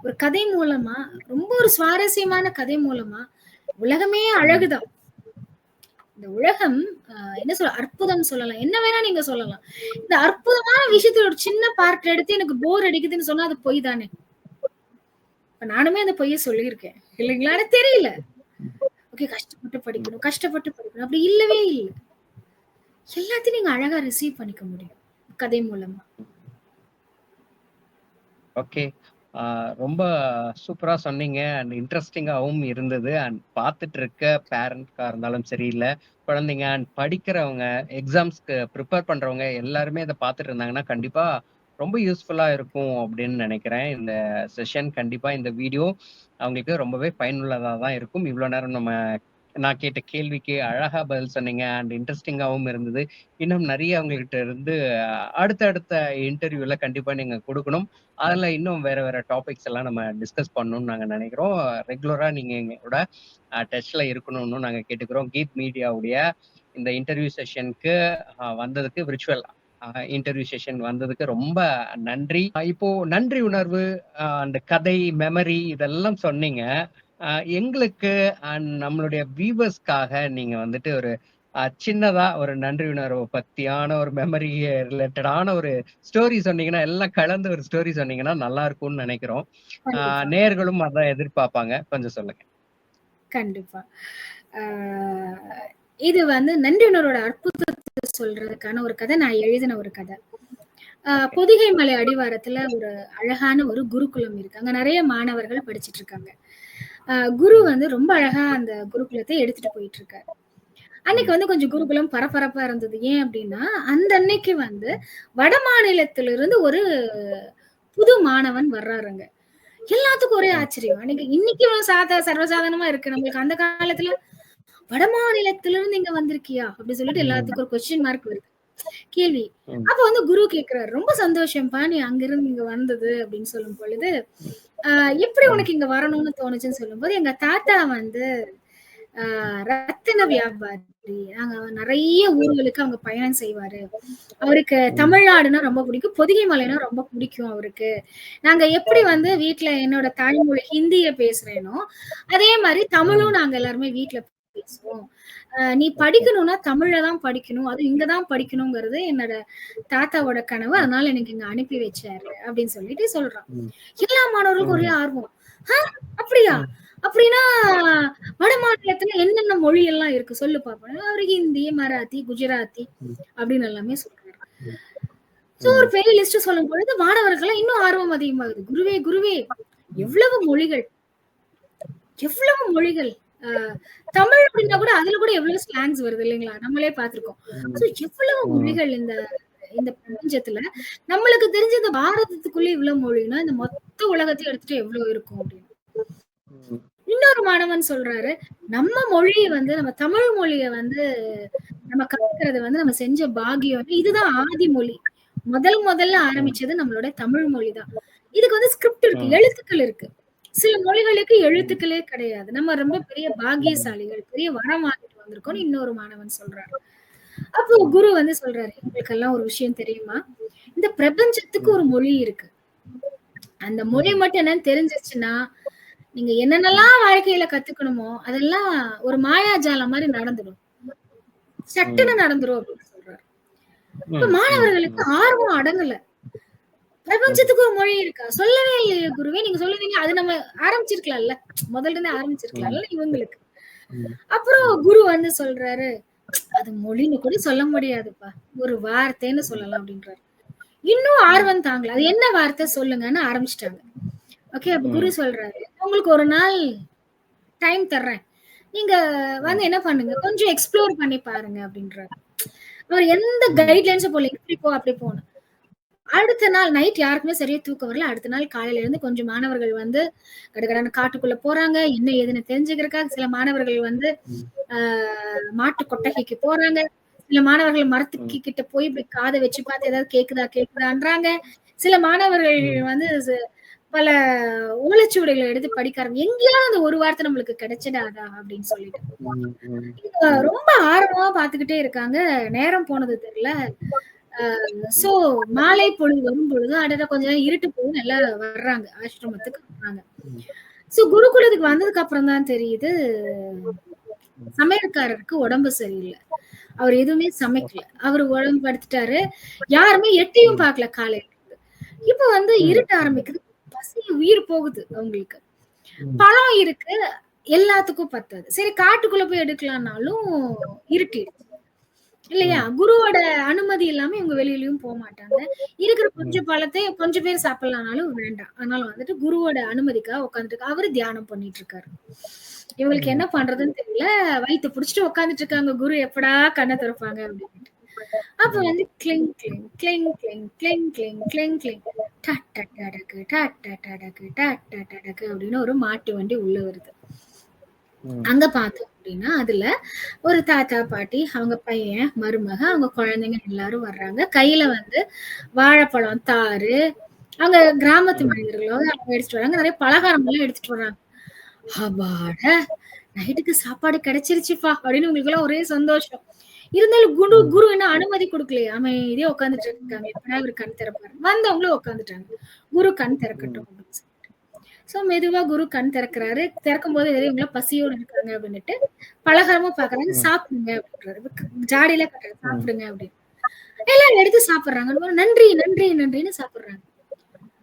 ஒரு கதை மூலமா, ரொம்ப ஒரு சுவாரஸ்யமான கதை மூலமா, உலகமே ம். அழகுதான். இந்த உலகம் என்ன சொல்ல அற்புதம் சொல்லலாம். என்ன வேணா நீங்க சொல்லலாம். இந்த அற்புதமான விஷயத்துல ஒரு சின்ன பார்ட் எடுத்து எனக்கு போர் அடிக்குதுன்னு சொன்னா அது பொய் தானே! இப்ப நானுமே அந்த பொய்ய சொல்லியிருக்கேன். இல்லைங்களா? எனக்கு தெரியல. ஓகே கஷ்டப்பட்டு ம். படிக்கணும், கஷ்டப்பட்டு படிக்கணும். அப்படி இல்லவே இல்ல. எல்லாத்தையும் நீங்க அழகா ரிசீவ் பண்ணிக்க முடியும். கதை மூலமா. ஓகே. ஆ ரொம்ப சூப்பரா சொன்னீங்க. அண்ட் இன்ட்ரஸ்டிங்காவும் இருந்தது. அண்ட் பார்த்துட்டு இருக்க பேரண்ட்ஸா இருந்தாலும் சரி, இல்ல குழந்தைங்க அண்ட் படிக்கிறவங்க, எக்ஸாம்ஸ்க்கு ப்ரிப்பேர் பண்றவங்க எல்லாருமே இத பார்த்துட்டு இருந்தாங்கன்னா, கண்டிப்பா ரொம்ப யூஸ்ஃபுல்லா இருக்கும் அப்படின்னு நெனைக்கிறேன். இந்த செஷன் கண்டிப்பா இந்த வீடியோ அவங்களுக்கு ரொம்பவே பயனுள்ளதா தான் இருக்கும். இவ்வளோ நேரம் நம்ம நான் கேட்ட கேள்விக்கு அழகா பதில் சொன்னீங்க. அண்ட் இன்ட்ரஸ்டிங்காவும் இருந்தது. இன்னும் நெறைய உங்ககிட்ட இருந்து அடுத்தடுத்த இன்டர்வியூல கண்டிப்பா நீங்க குடுக்கணும். அதுல இன்னும் வேற வேற டாபிக்ஸ் எல்லாம் நம்ம டிஸ்கஸ் பண்ணணும்னு நாங்க நெனைக்கிறோம். ரெகுலரா நீங்க எங்களோட டச்ல இருக்கணும்னு நாங்க கேட்டுக்கிறோம். கீத் மீடியாவுடைய இந்த இன்டர்வியூ செஷனுக்கு வந்ததுக்கு விர்ச்சுவல் இன்டர்வியூ செஷன் வந்ததுக்கு ரொம்ப நன்றி. இப்போ நன்றி உணர்வு அந்த கதை, மெமரி இதெல்லாம் சொன்னீங்க. எங்களுக்கு அண்ட் நம்மளுடைய வியூவர்ஸ்க்காக நீங்க வந்துட்டு ஒரு சின்னதா ஒரு நன்றி உணர்வு பத்தியான ஒரு மெமரி ரிலேட்டடான ஒரு ஸ்டோரி சொன்னீங்கன்னா, எல்லாம் கலந்து ஒரு ஸ்டோரி சொன்னீங்கன்னா நல்லா இருக்கும்னு நெனைக்கிறோம். கண்டிப்பா, நேயர்களும் அதான் எதிர்பார்ப்பாங்க. கொஞ்சம் சொல்லுங்க. கண்டிப்பா. ஆ இது வந்து நன்றியுணரோட அற்புதத்த சொல்றதுக்கான ஒரு கதை. நான் எழுதின ஒரு கதை. ஓகே. பொதிகை மலை அடிவாரத்துல ஒரு அழகான ஒரு குருகுலம் இருக்கு. அங்க நெறைய மாணவர்கள் படிச்சுட்டு இருக்காங்க. குரு ம், வந்து ரொம்ப அழகா அந்த குருகுலத்த எடுத்துட்டு போயிட்டு இருக்காரு. அன்னைக்கு ம், வந்து கொஞ்சம் குருகுலம் பரபரப்பா இருந்தது. ஏன் அப்டின்னா, அந்த அன்னைக்கு வந்து வடமாநிலத்திலிருந்து ஒரு புது மாணவன் வர்றாருங்க. எல்லாத்துக்கும் ஒரே ம், ஆச்சரியம். இன்னைக்கு சர்வசாதாரணமா இருக்கு. நம்மளுக்கு அந்த காலத்துல வடமாநிலத்திலிருந்து இங்க வந்திருக்கியா? அப்டி சொல்லிட்டு ம், எல்லாத்துக்கும் ஒரு கொஸ்டின் மார்க் வருது. கேள்வி. ம், அப்ப வந்து குரு கேட்கிறாரு. "ரொம்ப சந்தோஷம்ப்பா நீ அங்கிருந்து இங்க வந்தது" அப்படின்னு சொல்லும் பொழுது, "அ எப்படி ம், உனக்கு இங்க வரணும்னு தோணுச்சுன்னு?" சொல்லும்போது, எங்க தாத்தா வந்து அ ரத்தின வியாபாரி. நாங்க நெறைய ஊர்களுக்கு அவங்க பயணம் செய்வாரு. அவருக்கு ம், தமிழ்நாடுன்னா ரொம்ப பிடிக்கும். பொதிகை மலைன்னா ரொம்ப பிடிக்கும் அவருக்கு. நாங்க எப்படி வந்து வீட்ல என்னோட தாய்மொழி ஹிந்திய பேசுறேனோ, அதே மாரி ம். தமிழும் நாங்க எல்லாருமே வீட்ல பேசுவோம். நீ ஓகே. படிக்கணும்னா தமிழ்ல தான் படிக்கணும். அதுவும் இங்க தான் படிக்கணுங்கிறது என்னோட தாத்தாவோட கனவு. ம், அதனால எனக்கு இங்க அனுப்பி வச்சாரு அப்படின்னு சொல்லிட்டு சொல்றான். ம், எல்லா மாணவர்களுக்கும் ஒரே ம், ஆர்வம். "ஆ அப்படியா? ம், அப்படின்னா வட மாநிலத்துல என்னென்ன மொழி எல்லாம் இருக்கு சொல்லு பாப்போம்." அவரு ஹிந்தி, மராத்தி, குஜராத்தி ம், அப்படின்னு எல்லாமே சொல்றாரு. ம், சோ ஒரு ம், பெரிய லிஸ்ட் சொல்லும் பொழுது மாணவர்கள்லாம் இன்னும் ஆர்வம் அதிகமாகுது. குருவே, குருவே ம், எவ்வளவு மொழிகள், எவ்வளவு மொழிகள். அ தமிழ் அப்படின்னா கூட அதுல கூட எவ்வளவு ஸ்லாங்ஸ் வருது இல்லைங்களா? நம்மளே பார்த்திருக்கோம். ம், அதுவும் எவ்வளவு ம், மொழிகள் இந்த இந்த பிரபஞ்சத்துல. நம்மளுக்கு தெரிஞ்ச இந்த பாரதத்துக்குள்ளே இவ்வளவு மொழின்னா, இந்த மொத்த உலகத்தையும் எடுத்துட்டு எவ்வளவு இருக்கும் அப்படின்னு. ம், இன்னொரு மாணவன் சொல்றாரு, நம்ம மொழிய வந்து நம்ம தமிழ் மொழிய வந்து நம்ம கத்துக்கிறது வந்து நம்ம செஞ்ச பாக்கியம். இதுதான் ஆதி மொழி. முதல்ல ம், ஆரம்பிச்சது நம்மளோட தமிழ் மொழி தான். இதுக்கு வந்து ஸ்கிரிப்ட் இருக்கு. ம், எழுத்துக்கள் இருக்கு. சில மொழிகளுக்கு ம், எழுத்துக்களே கிடையாது. நம்ம ரொம்ப பெரிய ம், பாக்கியசாலிகள். பெரிய வரம் வாங்கிட்டு வந்திருக்கோம்னு இன்னொரு மாணவன் சொல்றாரு. அப்போ ம், குரு வந்து சொல்றாரு, "உங்களுக்கெல்லாம் ஒரு விஷயம் தெரியுமா? இந்த பிரபஞ்சத்துக்கு ம், ஒரு மொழி இருக்கு. அந்த மொழி ம், மட்டும் என்னன்னு தெரிஞ்சிருச்சுன்னா, நீங்க ம், என்னென்னலாம் வாழ்க்கையில கத்துக்கணுமோ, அதெல்லாம் ஒரு மாயாஜாலம் மாரி நடந்துடும். சட்டுன்னு ம், நடந்துரும்" அப்படின்னு சொல்றாரு. இப்ப ம், ம், மாணவர்களுக்கு ம், ஆர்வம் அடங்கல. ம், பிரபஞ்சத்துக்கு ஒரு மொழி இருக்கா? சொல்லவே இல்லையே குருவே! நீங்க சொல்லுவீங்க. அது நம்ம ஆரம்பிச்சிருக்கலாம்ல. முதல்ல இருந்தே ம், ஆரம்பிச்சிருக்கலாம்ல இவங்களுக்கு. ம், அப்புறம் ம், குரு வந்து சொல்றாரு, "அது மொழின்னு கூட சொல்ல முடியாதுப்பா. ஒரு வார்த்தைன்னு ம், சொல்லலாம்" அப்படின்றாரு. இன்னும் ம், ஆர்வம் தாங்கல. அது என்ன வார்த்தை சொல்லுங்கன்னு ஆரம்பிச்சுட்டாங்க. ஓகே. அப்ப குரு ம், சொல்றாரு, "உங்களுக்கு ஒரு நாள் டைம் தர்றேன். நீங்க வந்து என்ன பண்ணுங்க, கொஞ்சம் எக்ஸ்ப்ளோர் பண்ணி பாருங்க" அப்படின்றாரு. அவர் எந்த ம், கைட்லைன்ஸும் போடல. இப்படி போ, அப்படி போன்னு. அடுத்த நாள் நைட் யாருக்குமே சரியா தூக்கம் வரல. அடுத்த நாள் காலையில எழுந்து கொஞ்சம் மாணவர்கள் வந்து கடகடன்னு காட்டுக்குள்ள போறாங்க. என்ன ஏதுன்னு தெரிஞ்சுக்கிறதுக்காக சில மாணவர்கள் வந்து ம், ஆ மாட்டு கொட்டகைக்கு போறாங்க. சில மாணவர்கள் ம், மரத்துக்கு கிட்ட போய் இப்படி காத வச்சு பார்த்து ஏதாவது கேக்குதா கேக்குதான்றாங்க. சில மாணவர்கள் ம், வந்து பல ஓலைச்சுவடிகள எடுத்து படிக்க எங்கேயாவது அந்த ஒரு வார்த்தை நம்மளுக்கு கிடைச்சிடாதா அப்படின்னு சொல்லிட்டு. ம், ம், ரொம்ப ஆர்வமா பார்த்துக்கிட்டே இருக்காங்க. நேரம் போனது தெரியல. அ சோ ம், மாலை பொழுது வரும்பொழுது, அடடா கொஞ்ச நேரம் இருட்டு போகுதுன்னு எல்லாரும் வர்றாங்க. ஆசிரமத்துக்கு வர்றாங்க. ம், சோ குருகுலத்துக்கு வந்ததுக்கு அப்புறம் தான் தெரியுது, ம். சமையல்காரருக்கு உடம்பு சரியில்ல. அவரு எதுவுமே சமைக்கல. ஓகே. அவரு உடம்பு படுத்துட்டாரு. யாருமே எட்டியும் ம், பார்க்கல காலையில. இப்ப வந்து ம், இருட்ட ஆரம்பிக்குது. பசி உயிர் போகுது அவங்களுக்கு. ம், பழம் இருக்கு. எல்லாத்துக்கும் பத்தாது. சரி காட்டுக்குள்ள போய் எடுக்கலாம்னாலும் இருட்டிடுச்சு. இல்லையா? ம், குருவோட அனுமதி இல்லாம இவங்க வெளியிலயும் போமாட்டாங்க. இருக்கிற ம், கொஞ்சம் பழத்தை கொஞ்சம் பேர் சாப்பிடலாம்னாலும் வேண்டாம். அதனால வந்துட்டு குருவோட அனுமதிக்காக உட்கார்ந்துட்டு அவரு தியானம் பண்ணிட்டு இருக்காரு. இவங்களுக்கு ம், என்ன பண்றதுன்னு தெரியல. வயித்த புடிச்சுட்டு உட்கார்ந்துட்டு இருக்காங்க. குரு எப்படா கண்ண திறப்பாங்க அப்படின்ட்டு. அப்ப ம், வந்து கிளிங் கிளிங் கிளிங் கிளிங் கிளிங் கிளிங் கிளிங் கிளிங் டடக்கு டடக்கு டடக்கு அப்படின்னு ஒரு மாட்டு வண்டி உள்ள வருது. ம். அங்க பார்த்தோம் அப்படின்னா, அதுல ஒரு தாத்தா, பாட்டி, அவங்க பையன், மருமக, அவங்க குழந்தைங்க எல்லாரும் வர்றாங்க. கையில வந்து வாழைப்பழம் தாரு, அங்க கிராமத்து ம். மனிதர்களோ அவங்க எடுத்துட்டு வராங்க. நெறைய பலகாரங்கள்லாம் எடுத்துட்டு வராங்க. அப்பாடா! நைட்டுக்கு சாப்பாடு கிடைச்சிருச்சுப்பா! அப்படின்னு உங்களுக்கெல்லாம் ஒரே சந்தோஷம். இருந்தாலும் ம். குரு என்ன அனுமதி குடுக்கலையே. அமைதியா உட்கார்ந்துட்டு இருக்காங்க. எப்படா இவரு கண் திறப்பாரு. வந்தவங்களும் உட்கார்ந்துட்டாங்க. குரு கண் ம். திறக்கட்டும் அப்படின்னு சொல்லி. சோ மெதுவா குரு கண் திறக்கிறாரு. திறக்கும்போது இவங்கலாம் பசியோட இருக்காங்க அப்படின்னுட்டு, பலகாரமும் பார்க்குறாங்க. ம். சாப்பிடுங்க அப்படின்றாரு. ஜாடியில காட்டுறாரு. ம். சாப்பிடுங்க அப்படின்னு. எல்லாரும் எடுத்து சாப்பிடுறாங்க. நன்றி, நன்றி, நன்றின்னு சாப்பிடுறாங்க.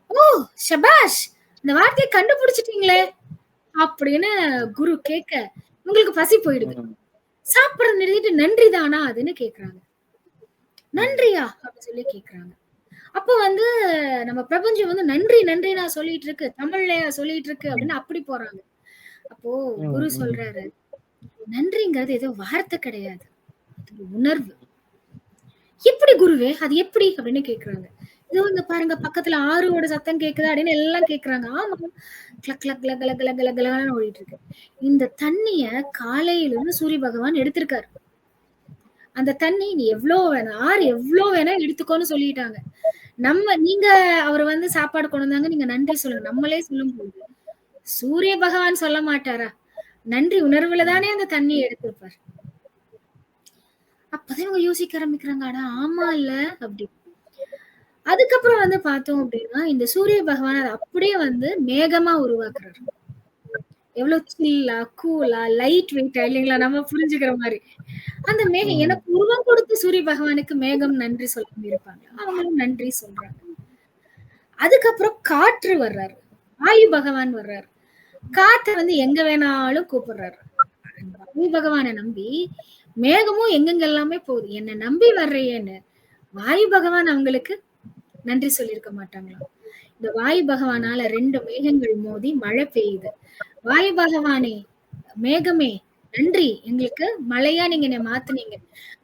ஓ! ஷபாஷ்! இந்த வார்த்தைய கண்டுபிடிச்சுட்டீங்களே! அப்படின்னு குரு கேட்க, உங்களுக்கு பசி போயிடுது. ம். சாப்பிடுறத நிறுத்திட்டு நன்றி தானா அதுன்னு கேட்குறாங்க. ம். நன்றியா? அப்படின்னு சொல்லி கேட்குறாங்க. அப்போ வந்து நம்ம பிரபஞ்சம் வந்து நன்றி, நன்றினா சொல்லிட்டு இருக்கு. தமிழ்லயா சொல்லிட்டு இருக்கு ம். அப்படின்னு அப்படி போறாங்க. அப்போ ம். குரு ம். சொல்றாரு, நன்றிங்கிறது ஏதோ வார்த்தை கிடையாது. அது ஒரு உணர்வு. எப்படி குருவே? அது எப்படி? அப்படின்னு கேட்குறாங்க. இதோ இங்க பாருங்க பக்கத்துல ஆறோட சத்தம் கேட்குதா? அப்படின்னு எல்லாம் கேட்குறாங்க. ஆமா. கிளக் கிளக் கில கில கில கில கிலன்னு ஓடிட்டு இருக்கு. இந்த தண்ணிய காலையிலிருந்து சூரிய பகவான் எடுத்திருக்காரு. அந்த தண்ணி நீ எவ்ளோ வேணா, ஆறு எவ்ளோ வேணா எடுத்துக்கோன்னு சொல்லிட்டாங்க. நீங்க அவரு வந்து சாப்பாடு கொண்டு வந்தாங்க. நீங்க நன்றி சொல்லுங்க. நம்மளே சொல்லும்போது, சூரிய பகவான் சொல்ல மாட்டாரா? நன்றி உணர்வுல ம். தானே அந்த தண்ணிய எடுத்திருப்பார். அப்பதான் இவங்க யோசிக்க ஆரம்பிக்கிறாங்க. அட ஆமால்ல அப்படி. அதுக்கப்புறம் வந்து பார்த்தோம் அப்படின்னா, இந்த சூரிய பகவான் அத அப்படியே வந்து மேகமா உருவாக்குறாரு. எவ்ளோ சில்லா, கூலா, லைட் வெயிட்டா இல்லைங்களா? நம்ம புரிஞ்சுக்கிற மாரி. அந்த மேகம் ம். எனக்கு உருவம் கொடுத்த சூரிய பகவானுக்கு மேகம் நன்றி சொல்லாம இருப்பாங்களா? அவங்களும் நன்றி சொல்றாங்க. அதுக்கப்புறம் காற்று வர்றாரு. வாயு பகவான் வர்றாரு. காத்த வந்து எங்க வேணாலும் கூப்பிடுறாரு. வாயு பகவான நம்பி மேகமும் எங்கெங்கெல்லாமே போகுது. என்ன நம்பி வர்றியேன்னு வாயு பகவான் அவங்களுக்கு நன்றி சொல்லியிருக்க மாட்டாங்களாம். இந்த வாயு ம். பகவானால 2 மேகங்கள் மோதி மழை பெய்யுது. வாயு பகவானே, மேகமே நன்றி. எங்களுக்கு மழையா நீங்க என்ன மாத்துனீங்க.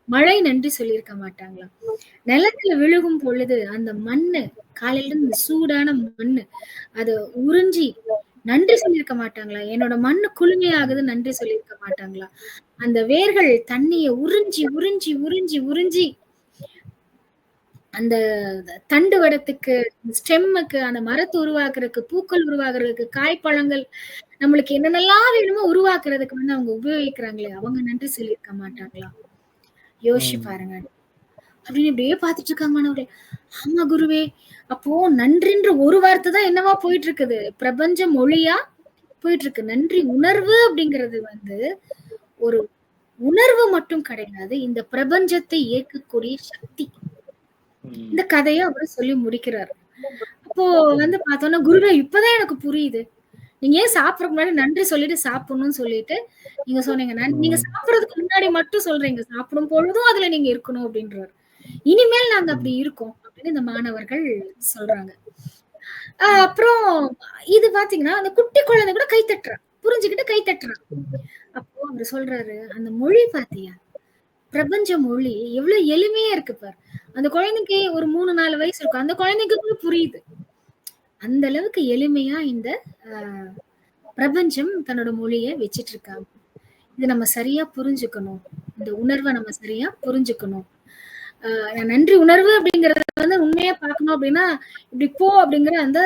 மழை நன்றி சொல்லியிருக்க மாட்டாங்களாம். நிலத்துல விழுகும் பொழுது அந்த மண்ணு காலையில இருந்து இந்த சூடான மண்ணு அத உறிஞ்சி நன்றி சொல்லியிருக்க மாட்டாங்களா? என்னோட மண்ணு குளுமையாகுது நன்றி சொல்லியிருக்க மாட்டாங்களா? அந்த வேர்கள் தண்ணிய உறிஞ்சி, உறிஞ்சி, உறிஞ்சி, உறிஞ்சி அந்த தண்டு வடத்துக்கு, ஸ்டெம்முக்கு, அந்த மரத்த உருவாக்குறதுக்கு, பூக்கள் உருவாகுறதுக்கு, காய், பழங்கள் நம்மளுக்கு என்னென்னலாம் வேணுமோ உருவாக்குறதுக்கு வந்து அவங்க உபயோகிக்கிறாங்களே, அவங்க நன்றி சொல்லியிருக்க மாட்டாங்களா? யோசிச்சு ம். பாருங்க. அப்படின்னு இப்படியே பார்த்துட்டு இருக்காங்க மாணவர்கள். ஆமா குருவே. அப்போ நன்றின்ற ஒரு வார்த்தை தான் என்னவா போயிட்டு இருக்குது. பிரபஞ்ச மொழியா போயிட்டு இருக்கு. நன்றி உணர்வு அப்படிங்கிறது வந்து ஒரு உணர்வு மட்டும் கிடையாது. இந்த பிரபஞ்சத்தை இயக்கக்கூடிய சக்தி. ம். இந்த கதைய அவரு சொல்லி முடிக்கிறாரு. அப்போ வந்து பார்த்தோம்னா, குருவே இப்பதான் எனக்கு புரியுது. நீங்க ஏன் சாப்பிடறதுக்கு முன்னாடி நன்றி சொல்லிட்டு சாப்பிடணும்னு சொல்லிட்டு, நீங்க சொன்னீங்க. நீங்க ம். சாப்பிடுறதுக்கு முன்னாடி மட்டும் சொல்றீங்க. சாப்பிடும் பொழுதும் அதுல நீங்க இருக்கணும் அப்டின்றாரு. இனிமேல் நாங்க ம். அப்டி இருக்கோம் அப்டின்னு இந்த மாணவர்கள் சொல்றாங்க. ம். அப்புறம் இது பார்த்தீங்கன்னா, அந்த குட்டி குழந்தை கூட கை தட்டுறா. புரிஞ்சுகிட்டு கை தட்டுறா. ம். அப்போ அவரு சொல்றாரு, "அந்த மொழி பாத்தியா? பிரபஞ்ச மொழி எவ்ளோ எளிமையா இருக்கு பாரு." அந்த குழந்தைக்கு ஒரு 3, 4 வயசு இருக்கும். அந்த குழந்தைக்கு கூட புரியுது. அந்த அளவுக்கு எளிமையா இந்த அ பிரபஞ்சம் தன்னோட மொழிய வச்சுட்டு இருக்காங்க. இத நம்ம சரியா புரிஞ்சுக்கணும். இந்த உணர்வ நம்ம சரியா புரிஞ்சுக்கணும். நன்றி உணர்வு அப்படிங்கிறத வந்து உண்மையா பார்க்கணும் அப்படின்னா, இப்படி போ அப்படிங்கிற அந்த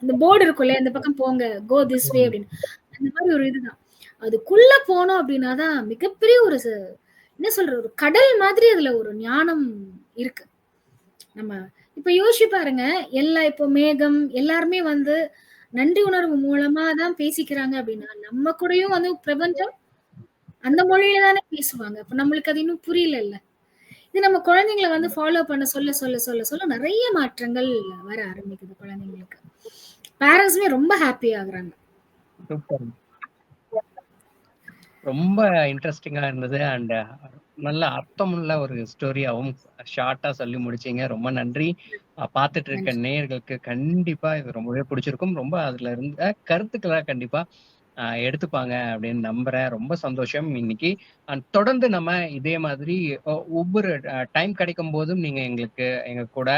அந்த போர்டு இருக்கும் இல்லையா? இந்த பக்கம் போங்க. கோ திஸ் வே ம். அப்படின்னு. அந்த மாரி ஒரு இதுதான். அதுக்குள்ள போனோம் அப்படின்னா தான் மிகப்பெரிய ஒரு என்ன சொல்றது? ஒரு கடல் மாதிரி அதுல ஒரு ஞானம் இருக்கு. நம்ம இப்ப யோசிச்சு பாருங்க. இப்போ மேகம் எல்லாருமே வந்து நன்றி உணர்வு மூலமா தான் பேசிக்கிறாங்க அப்படின்னா, நம்ம கூடயும் வந்து பிரபஞ்சம் அந்த மொழியில தானே பேசுவாங்க. அப்ப நம்மளுக்கு அது இன்னும் புரியலல்ல. இது நம்ம குழந்தைங்கள வந்து ஃபாலோ பண்ண சொல்ல நெறைய மாற்றங்கள் வர ஆரம்பிக்குது குழந்தைங்களுக்கு. பேரண்ட்ஸுமே ரொம்ப ஹேப்பி ஆகுறாங்க. சூப்பர். ரொம்ப இன்ட்ரஸ்டிங்கா இருந்தது. நல்ல அர்த்தமுள்ள ஒரு ஸ்டோரியாவும் ஷார்ட்டா சொல்லி முடிச்சீங்க. ரொம்ப நன்றி. பார்த்துட்டு இருக்க நன்றி. நேயர்களுக்கு கண்டிப்பா இது ரொம்பவே பிடிச்சிருக்கும். ரொம்ப அதுல இருந்த கருத்துக்கள கண்டிப்பா எடுத்துப்பாங்க அப்படின்னு நம்புறேன். ரொம்ப சந்தோஷம் இன்னைக்கு. தொடர்ந்து நம்ம இதே மாதிரி ஒவ்வொரு டைம் கிடைக்கும்போதும் நீங்க எங்க கூட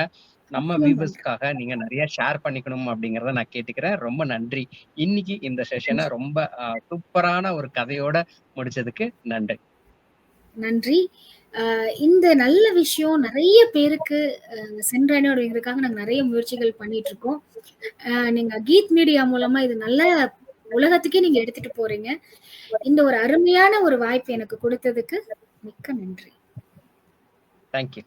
நம்ம நிச்சயமா. வியூவர்ஸ்க்காக நீங்க நிறைய ஷேர் பண்ணிக்கணும் அப்படிங்கிறத நான் கேட்டுக்கிறேன். ரொம்ப நன்றி. இன்னைக்கு இந்த செஷன நன்றி. ரொம்ப சூப்பரான ஒரு கதையோட முடிச்சதுக்கு நன்றி. நன்றி. இந்த நல்ல விஷயம் நெறைய பேருக்கு சென்றடையணும் அப்படிங்கிறதுக்காக நாங்க நெறைய முயற்சிகள் பண்ணிட்டு இருக்கோம். நீங்க கீத் மீடியா மூலமா இது நல்ல உலகத்துக்கே நீங்க எடுத்துட்டு போறீங்க. இந்த ஒரு அருமையான ஒரு வாய்ப்பு எனக்கு குடுத்ததுக்கு மிக்க நன்றி. Thank you.